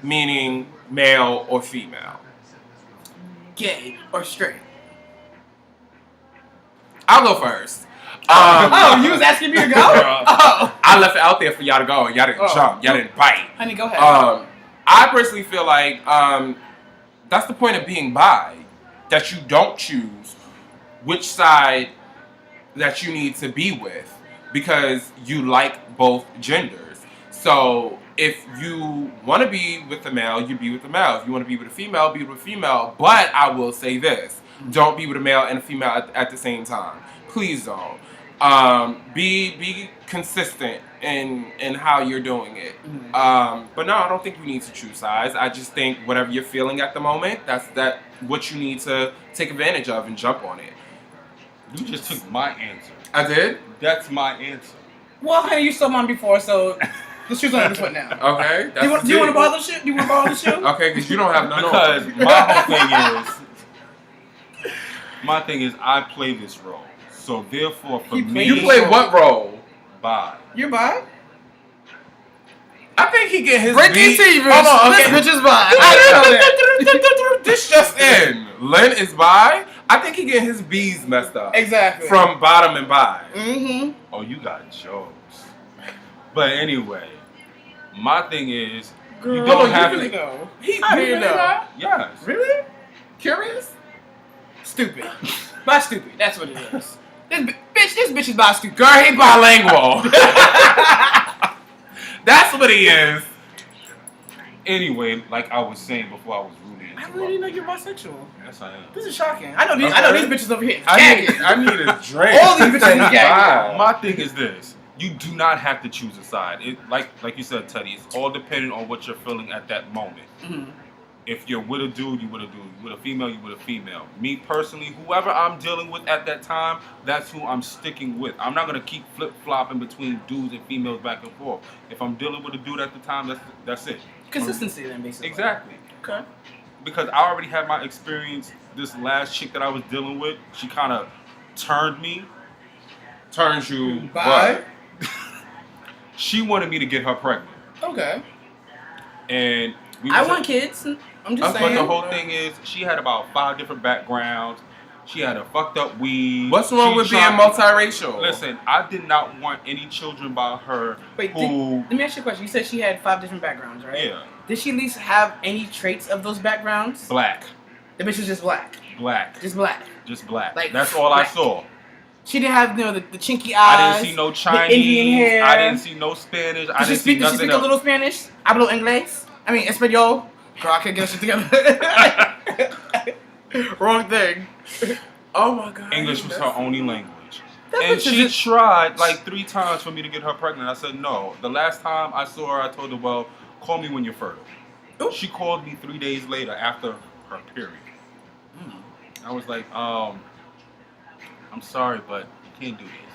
meaning male or female? Gay or straight? I'll go first. Oh, you was asking me to go? Oh. I left it out there for y'all to go. Y'all didn't jump. Y'all didn't bite. Honey, go ahead. I personally feel like that's the point of being bi, that you don't choose which side that you need to be with because you like both genders. So if you want to be with the male, you be with the male. If you want to be with a female, be with a female. But I will say this. Don't be with a male and a female at the same time. Please don't. Be consistent in how you're doing it. But no, I don't think you need to choose sides. I just think whatever you're feeling at the moment, that's what you need to take advantage of and jump on it. You just took my answer. I did? That's my answer. Well, honey, you saw mine before, so the shoe's on the foot now. Okay. Do you want to borrow the shoe? Do you want to borrow the shoe? Okay, because you don't have none. Because my whole thing is I play this role. So therefore, for me, You play what role? bi. You're bi? I think he get his Break beat. these TV. Hold on, okay. This bitch is bi. I didn't know that. This just in. Lynn is bi. I think he get his B's messed up. Exactly. From bottom and bi. Mm-hmm. Oh, you got jokes. But anyway, my thing is, Girl, you don't have really to. know. I didn't know. Yes. Really? Curious? Stupid. Bi stupid. That's what it is. This bitch is bi stupid. Girl, he bilingual. That's what he is. Anyway, like I was saying before, I was rudely I interrupted. really didn't know you're bisexual. Yes, I am. This is shocking. I know these. Okay. I know these bitches over here. I need Gagging. a drink. All these bitches is gagging. My thing is this: you do not have to choose a side. It like you said, Teddy. It's all dependent on what you're feeling at that moment. Mm-hmm. If you're with a dude, you with a dude. You with a female, you with a female. Me personally, whoever I'm dealing with at that time, that's who I'm sticking with. I'm not gonna keep flip flopping between dudes and females back and forth. If I'm dealing with a dude at the time, that's it. Consistency, then, basically. Exactly. Okay. Because I already had my experience. This last chick that I was dealing with, she kind of turned me. Turns you Bi? what? She wanted me to get her pregnant, Okay. and I want kids. I'm just But saying. the whole thing is, she had about 5 different backgrounds. She had a fucked up weed. What's wrong She with being tried- multiracial? Listen, I did not want any children by her. Wait, who? let me ask you a question. You said she had 5 different backgrounds, right? Yeah, Did she at least have any traits of those backgrounds? black, The bitch was just black. black, Just black. just black. Like, That's all I black. saw. She didn't have, the chinky I eyes. didn't see no the Chinese. Indian hair. I didn't see no Spanish. I Did she didn't see speak, nothing a else. little Spanish? Hablo inglés? I mean, español? Girl, I can't get shit together. Wrong thing. Oh my god. English was her only language. That And bitch is she just- tried like 3 times for me to get her pregnant. I said no. The last time I saw her, I told her, well, call me when you're fertile. Ooh. She called me 3 days later after her period. I was like, I'm sorry, but you can't do this.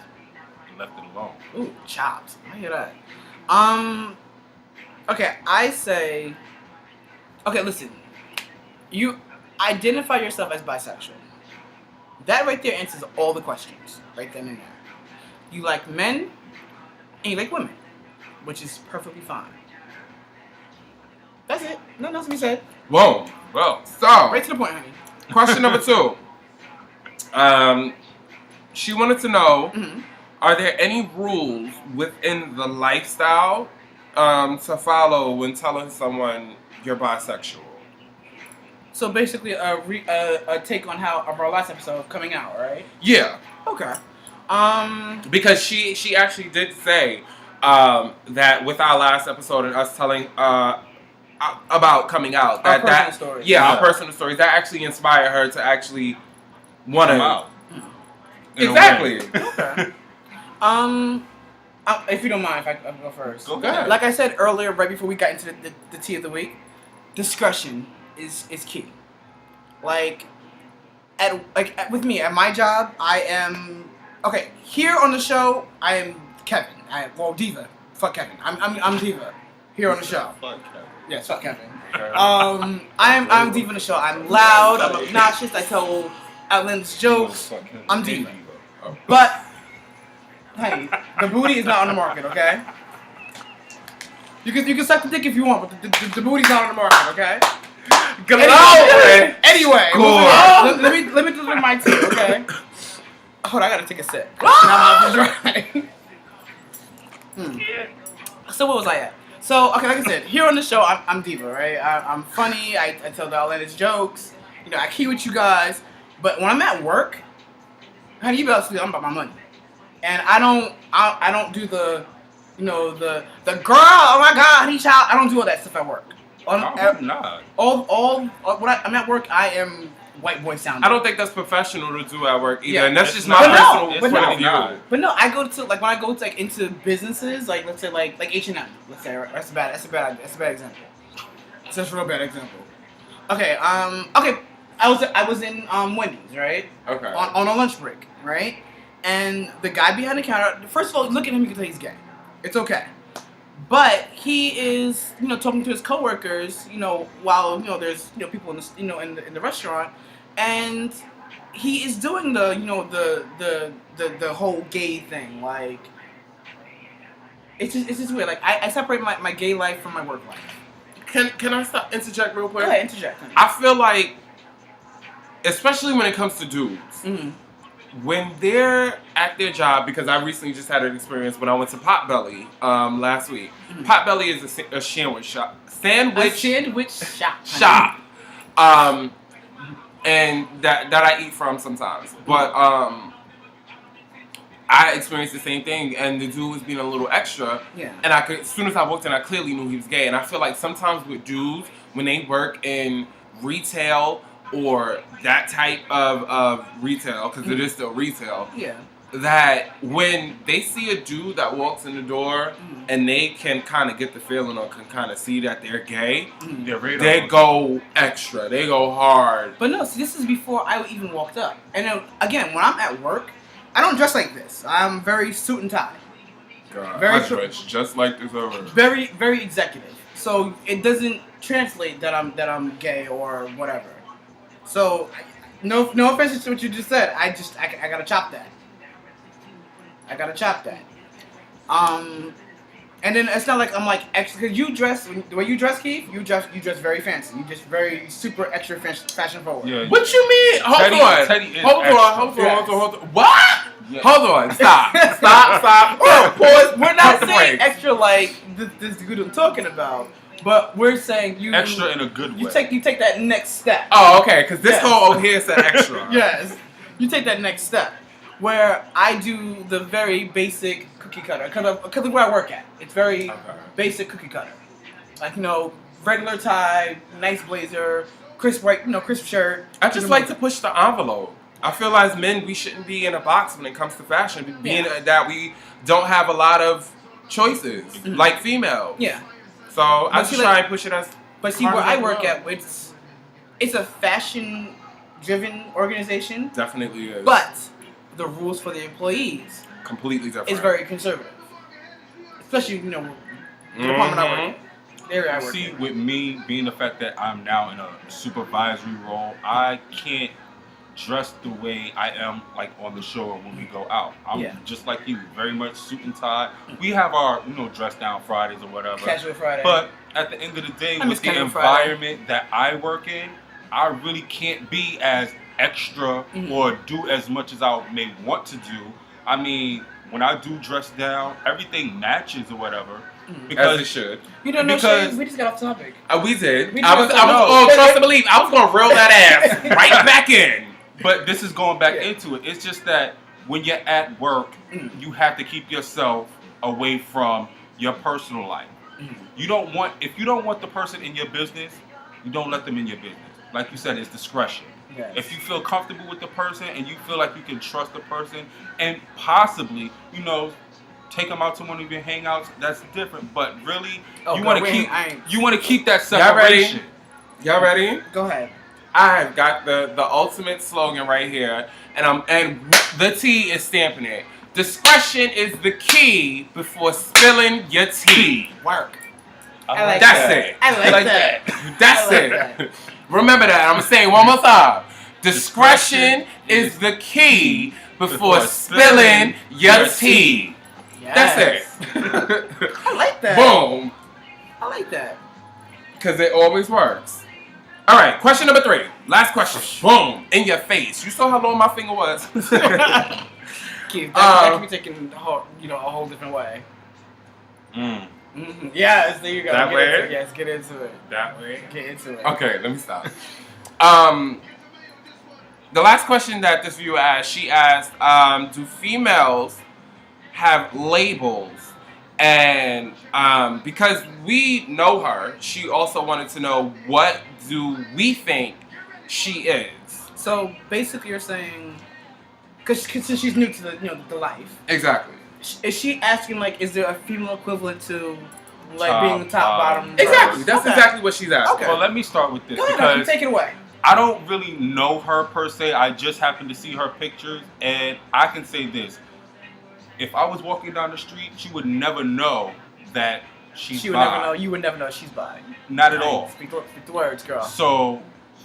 And left it alone. Ooh, chopped. I hear that. Okay, I say. Okay, listen. You identify yourself as bisexual. That right there answers all the questions, right then and there. You like men, and you like women, which is perfectly fine. That's it. Nothing else to be said. Whoa. Well, so Right to the point, honey. question number 2. She wanted to know, Mhm. are there any rules within the lifestyle to follow when telling someone you're bisexual? So basically, a take on how of our last episode coming out, right? Yeah, Okay. because she actually did say that with our last episode and us telling about coming out, Our personal stories. Our personal stories, that actually inspired her to actually want Come to. out. Exactly. Okay. If you don't mind, if I go first. Go ahead. Like I said earlier, right before we got into the tea of the week, discretion is key. With me at my job, I am here on the show. I am Kevin. Diva. Fuck Kevin. I'm Diva here on the show. Fuck Kevin. Yeah, fuck Kevin. I'm Diva on the show. I'm loud. I'm obnoxious. I tell outlandish jokes. I'm Diva. But hey, the booty is not on the market, okay? You can suck the dick if you want, but the booty's not on the market, okay? Anyway, let me deliver my tea, okay? Hold on, I gotta take a sip. Now my mouth is dry. So what was I at? So like I said, here on the show, I'm Diva, right? I'm funny. I tell the outlandish jokes. I key with you guys. But when I'm at work, honey, you better see I'm about my money. And I don't do the girl, oh my God, he child. I don't do all that stuff at work. I'm not. When I'm at work, I am white boy sounding. I don't think that's professional to do at work either, Yeah. and that's just my But personal point of view. But no, I go to when I go to into businesses, let's say like H&M. Let's say that's a bad example. It's just a real bad example. Okay, I was in Wendy's, right? Okay. On a lunch break, right? And the guy behind the counter, first of all, look at him, you can tell he's gay. It's okay. But he is, talking to his coworkers, while there's people in the restaurant, and he is doing the whole gay thing. Like, it's just weird. Like, I separate my gay life from my work life. Can I interject real quick? Go ahead, interject. I feel like, especially when it comes to dudes, when they're at their job, because I recently just had an experience when I went to Potbelly last week. Potbelly is a sandwich shop. Shop. And that I eat from sometimes. But I experienced the same thing, and the dude was being a little extra. Yeah. And as soon as I walked in, I clearly knew he was gay. And I feel like sometimes with dudes, when they work in retail or that type of retail, because it is still retail, that when they see a dude that walks in the door and they can kind of get the feeling or can kind of see that they're gay, they go extra, they go hard. But no, see, this is before I even walked up. And then, again, when I'm at work, I don't dress like this. I'm very suit and tie. God, I dress just like this over. Very, very executive. So it doesn't translate that I'm gay or whatever. So, no offense to what you just said. I gotta chop that. And then it's not like I'm like extra. Cause you dress the way you dress, Keith. You dress very fancy. You just very super extra fashion forward. Yeah. What you mean? Hold on. What? Yeah. Hold on. Stop. Oh, pause. We're not saying extra like this dude I'm talking about. But we're saying you extra in a good way. You take that next step. Oh, okay. Because this whole over here said extra. Yes, you take that next step, where I do the very basic cookie cutter. Because of where I work at, it's very basic cookie cutter. Like regular tie, nice blazer, crisp shirt. I just like to push the envelope. I feel as men, we shouldn't be in a box when it comes to fashion, being that we don't have a lot of choices, like females. Yeah. So I just try and push it as. But see, where I work at, it's a fashion-driven organization. Definitely is. But the rules for the employees completely different. Is very conservative, especially the department I work in, the area I work in. See, with me being the fact that I'm now in a supervisory role, I can't dress the way I am like on the show or when we go out. I'm just like you, very much suit and tie. We have our dress down Fridays or whatever. Casual Friday. But at the end of the day, with the environment that I work in, I really can't be as extra or do as much as I may want to do. I mean, when I do dress down, everything matches or whatever. Because it should. You don't know, Shane, we just got off topic. We did. Trust and believe. I was going to reel that ass right back in. But this is going back into it. It's just that when you're at work, you have to keep yourself away from your personal life. You don't want if you don't want the person in your business, you don't let them in your business. Like you said, it's discretion. Yes. If you feel comfortable with the person and you feel like you can trust the person and possibly, take them out to one of your hangouts, that's different. But really, you want to keep that separation. Y'all ready? Go ahead. I've got the ultimate slogan right here, and the T is stamping it. Discretion is the key before spilling your tea. Work. I like that. It. I like that. That's it. That. Remember that. I'm saying one more time. Discretion is the key before spilling your tea. Yes. That's it. I like that. Boom. I like that. Because it always works. All right, question number 3. Last question. Boom. In your face. You saw how long my finger was. Keith, that can be taken a whole different way. Mm-hmm. Yes, there you go. That way? Yes, get into it. That way? Get into it. Okay, let me stop. The last question that this viewer asked, she asked, do females have labels? And because we know her, she also wanted to know, what do we think she is? So basically you're saying, because she's new to the life. Exactly. Is she asking, like, is there a female equivalent to, like, being the top, bottom? Exactly. That's exactly what she's asking. Okay. Well, let me start with this. Go ahead, take it away. I don't really know her per se. I just happen to see her pictures, and I can say this. If I was walking down the street, she would never know that she's bi. She would never know. You would never know she's bi. Not at all. Speak the words, girl. So,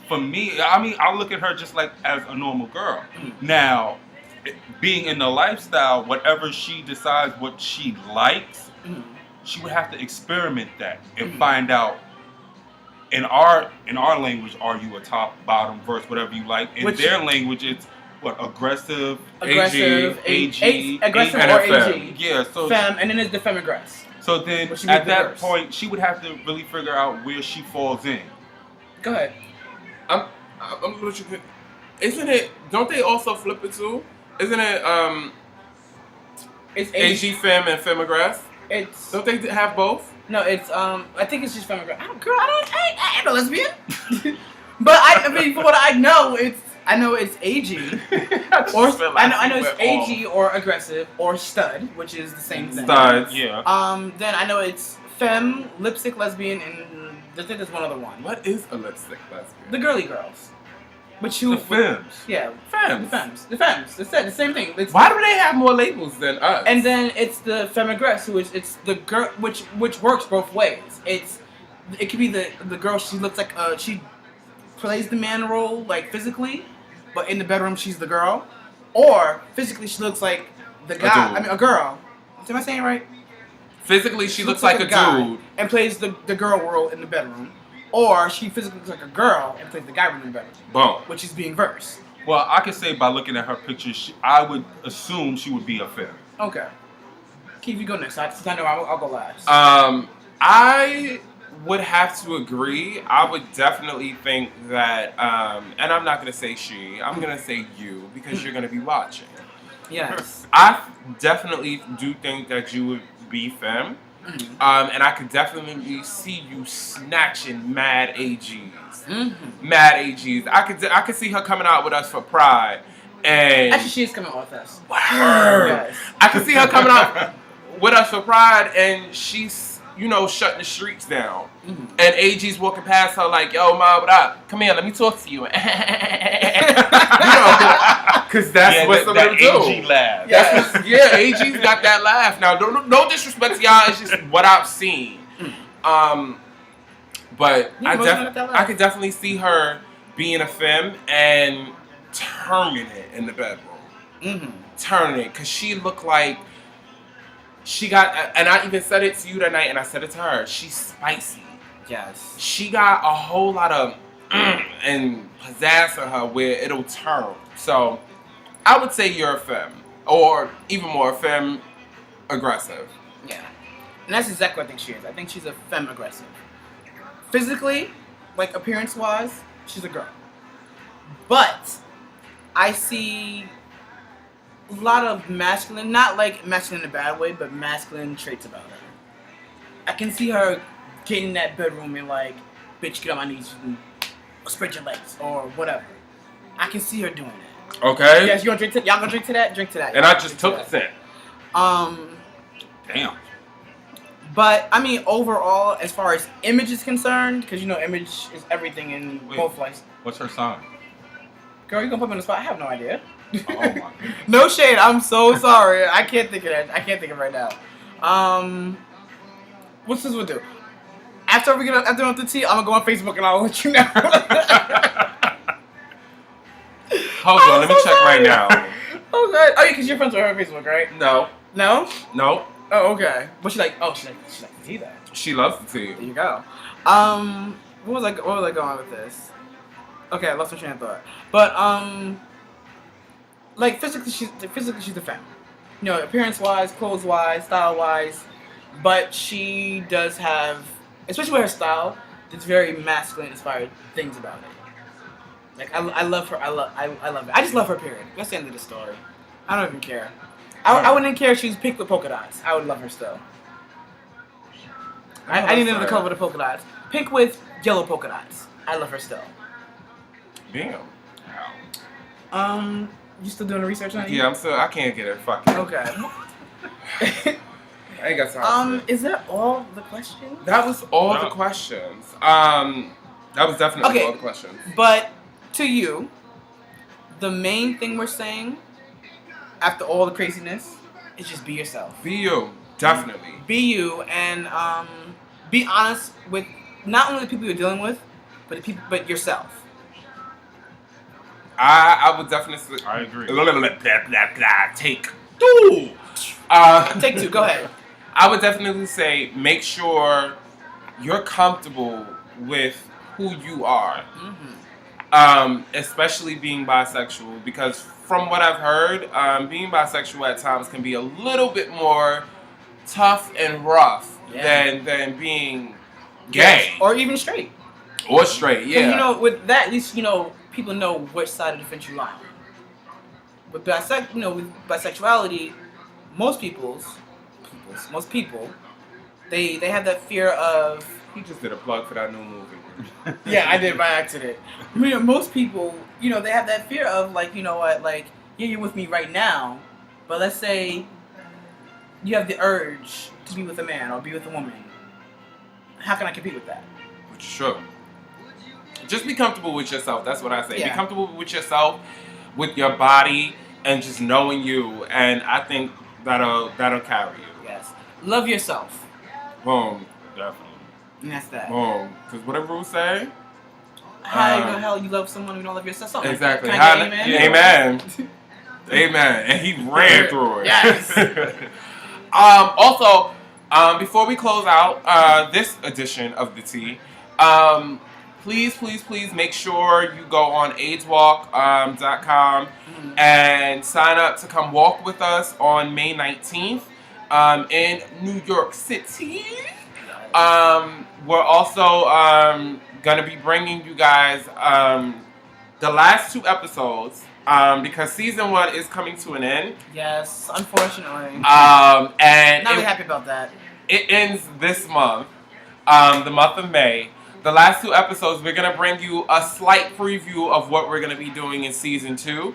for me, I look at her just like as a normal girl. Now, being in the lifestyle, whatever she decides what she likes, she would have to experiment that and find out. In our language, are you a top, bottom, verse, whatever you like? In their language, it's what, aggressive, aggressive, AG, aggressive AG, or AG. Yeah, so femme, and then it's the femme-aggress. So then, at that point, she would have to really figure out where she falls in. Go ahead. I'm isn't it? Don't they also flip it too? Isn't it? It's AG femme and femme-aggress. It's don't they have both? No, it's I think it's just femme-aggress. I ain't no lesbian. But I mean, from what I know, it's AG, or I know it's AG or aggressive or stud, which is the same thing. Studs, yeah. Then I know it's femme, lipstick lesbian, and I think there's one other one. What is a lipstick lesbian? The girly girls. The femmes. Yeah, femmes. The femmes. It's the same thing. Why do they have more labels than us? And then it's the femme-aggress, it's the girl, which works both ways. It could be the girl. She looks like she plays the man role, like physically, but in the bedroom she's the girl, or physically she looks like the guy. A girl. Am I saying it right? Physically she looks like a dude and plays the girl role in the bedroom. Or she physically looks like a girl and plays the guy in the bedroom. Boom. Which is being verse. Well, I could say by looking at her pictures, I would assume she would be a femme. Okay. Keith, you go next. Since I know I'll go last. I would have to agree. I would definitely think that, and I'm not going to say she, I'm going to say you, because you're going to be watching. Yes. I definitely do think that you would be femme. And I could definitely see you snatching mad AGs. Mad AGs. I could see her coming out with us for Pride. And actually, she is coming out with us. Yes. I could see her coming out with us for Pride, and she's, shutting the streets down. And AG's walking past her like, yo, ma, what up? Come here, let me talk to you. Because that's what some of them do. AG laugh. AG's got that laugh. Now, no disrespect to y'all, it's just what I've seen. But I could definitely see her being a femme and turning it in the bedroom. Turning it, because she looked like she got, and I even said it to you that night, and I said it to her, she's spicy. Yes. She got a whole lot of and pizzazz in her where it'll turn. So, I would say you're a femme. Or, even more, femme aggressive. Yeah. And that's exactly what I think she is. I think she's a femme aggressive. Physically, like appearance-wise, she's a girl. But, I see a lot of masculine, not like masculine in a bad way, but masculine traits about her. I can see her getting in that bedroom and like, bitch, get on my knees and spread your legs or whatever. I can see her doing that. Okay. Yes, you gonna drink to y'all gonna drink to that? Drink to that. And I just took a sip. Damn. But I mean, overall, as far as image is concerned, because you know, image is everything in both lives. What's her sign? Girl, you gonna put me on the spot? I have no idea. Oh my goodness. No shade. I'm so sorry. I can't think of that. I can't think of it right now. What's this one do? After we get after I'm the tea, I'm gonna go on Facebook and I'll let you know. Hold on, let me check right now. Okay. Oh yeah, because you're friends with her on Facebook, right? No. No. No. Oh, okay. But she like the tea though. She loves the tea. There you go. What was I going with this? Okay, I lost my train of thought. But like physically she's the femme. You know, appearance wise, clothes wise, style wise, but she does have, especially with her style, it's very masculine inspired things about it. Like I love her. I love it. I just love her. Period. That's the end of the story. I don't even care. I wouldn't care if she was pink with polka dots. I would love her still. I need another color with the polka dots. Pink with yellow polka dots. I love her still. Damn. You still doing the research on it? Yeah, I can't get it. Fuck it. Okay. I ain't got time. Is that all the questions? That was all the questions. That was definitely all the questions. But to you, the main thing we're saying after all the craziness is just be yourself. Be you, definitely. Be you, and be honest with not only the people you're dealing with, but yourself. I would definitely. I agree. Take two. Take two. Go ahead. I would definitely say make sure you're comfortable with who you are, especially being bisexual. Because from what I've heard, being bisexual at times can be a little bit more tough and rough than being gay or even straight. Or straight, yeah. You know, with that, at least you know people know which side of the fence you lie on. With bisexuality, most people, they have that fear of. He just did a plug for that new movie. Yeah, I did by accident. I mean, most people, you know, they have that fear of like, you know what, like, yeah, you're with me right now, but let's say you have the urge to be with a man or be with a woman. How can I compete with that? Which is true. Just be comfortable with yourself. That's what I say. Yeah. Be comfortable with yourself, with your body, and just knowing you. And I think that'll carry you. Yes. Love yourself. Boom. Definitely. And that's that. Boom. Because what did rules say? How the hell you love someone who don't love yourself? Something. Exactly. Can I get amen? Amen. Amen. And he ran through it. Yes. Also, before we close out this edition of the Tea, please make sure you go on AIDSWalk.com and sign up to come walk with us on May 19th in New York City. We're also going to be bringing you guys the last 2 episodes because season 1 is coming to an end. Yes, unfortunately. And not really happy about that. It ends this month, the month of May. The last 2 episodes, we're going to bring you a slight preview of what we're going to be doing in season 2.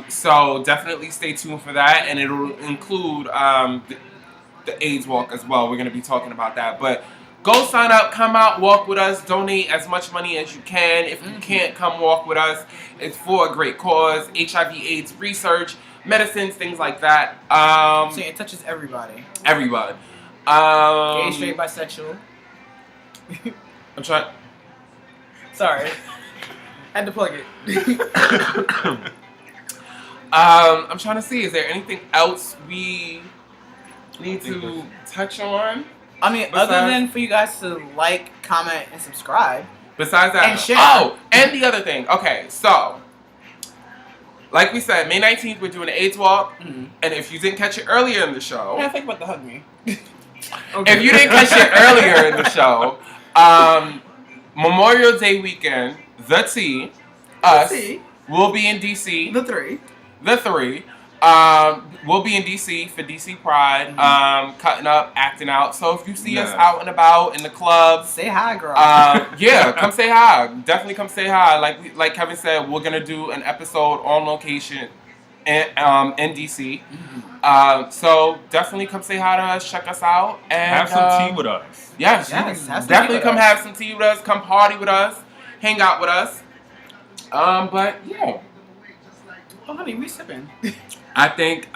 So definitely stay tuned for that. And it'll include the AIDS walk as well. We're going to be talking about that. But go sign up, come out, walk with us, donate as much money as you can. If you can't come walk with us, it's for a great cause. HIV/AIDS research, medicines, things like that. So it touches everybody. Everybody. Gay, straight, bisexual. I'm trying. Sorry. Had to plug it. I'm trying to see, is there anything else we need to touch on? I mean, other than for you guys to like, comment, and subscribe. Besides that. And share. Oh, and the other thing. Okay, so, like we said, May 19th, we're doing an AIDS walk. And if you didn't catch it earlier in the show. Yeah, think about the hug me. If you didn't catch it earlier in the show, Memorial Day weekend, the Tea, us, will be in DC. The three. We'll be in DC for DC Pride, cutting up, acting out. So if you see us Nice. out and about in the clubs, Say hi, girl. yeah, come say hi. Definitely come say hi. Like Kevin said, we're gonna do an episode on location in DC. So definitely come say hi to us, check us out, and Have some tea with us. Yes, Yes, have some definitely tea with come us. have some tea with us. Come party with us, hang out with us. But yeah, Oh, honey, we sipping. I think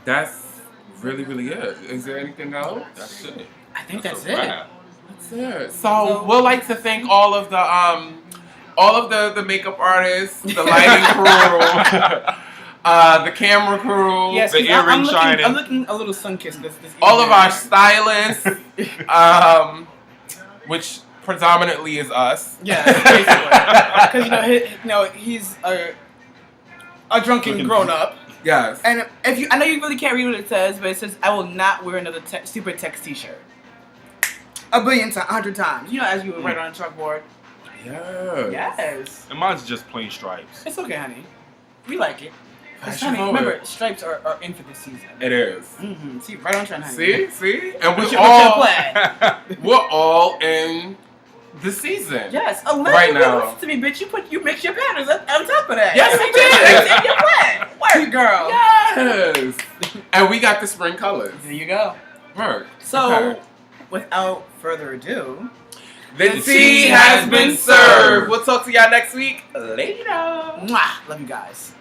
that's really it. Is there anything else? That's it. I think that's a it. wrap. That's it. So we'll like to thank all of the makeup artists, the lighting crew, the camera crew, Yes, The 'cause earring shining. I'm looking a little sun-kissed this all of evening. our stylists, which predominantly is us. Yeah, basically. Because he's a drunken grown-up. Yes. And I know you really can't read what it says, but it says, "I will not wear another stupid text T-shirt." 100 times. You know, as you would write on a chalkboard. Yes. Yes. And mine's just plain stripes. It's okay, honey. We like it. It's Fashion honey, forward. remember, stripes are in for this season. It is. Mm-hmm. See, right on trend, honey. See, and What's we're your all plan? we're all in the season. Yes. Unless Right you now. listen to me, bitch, you mix your patterns on top of that. Yes, we It's did. in your plan. Work, girl. Yes. And we got the spring colors. There you go. Work. So, Okay. without further ado, The tea has been served. We'll talk to y'all next week. Later. mwah, love you guys.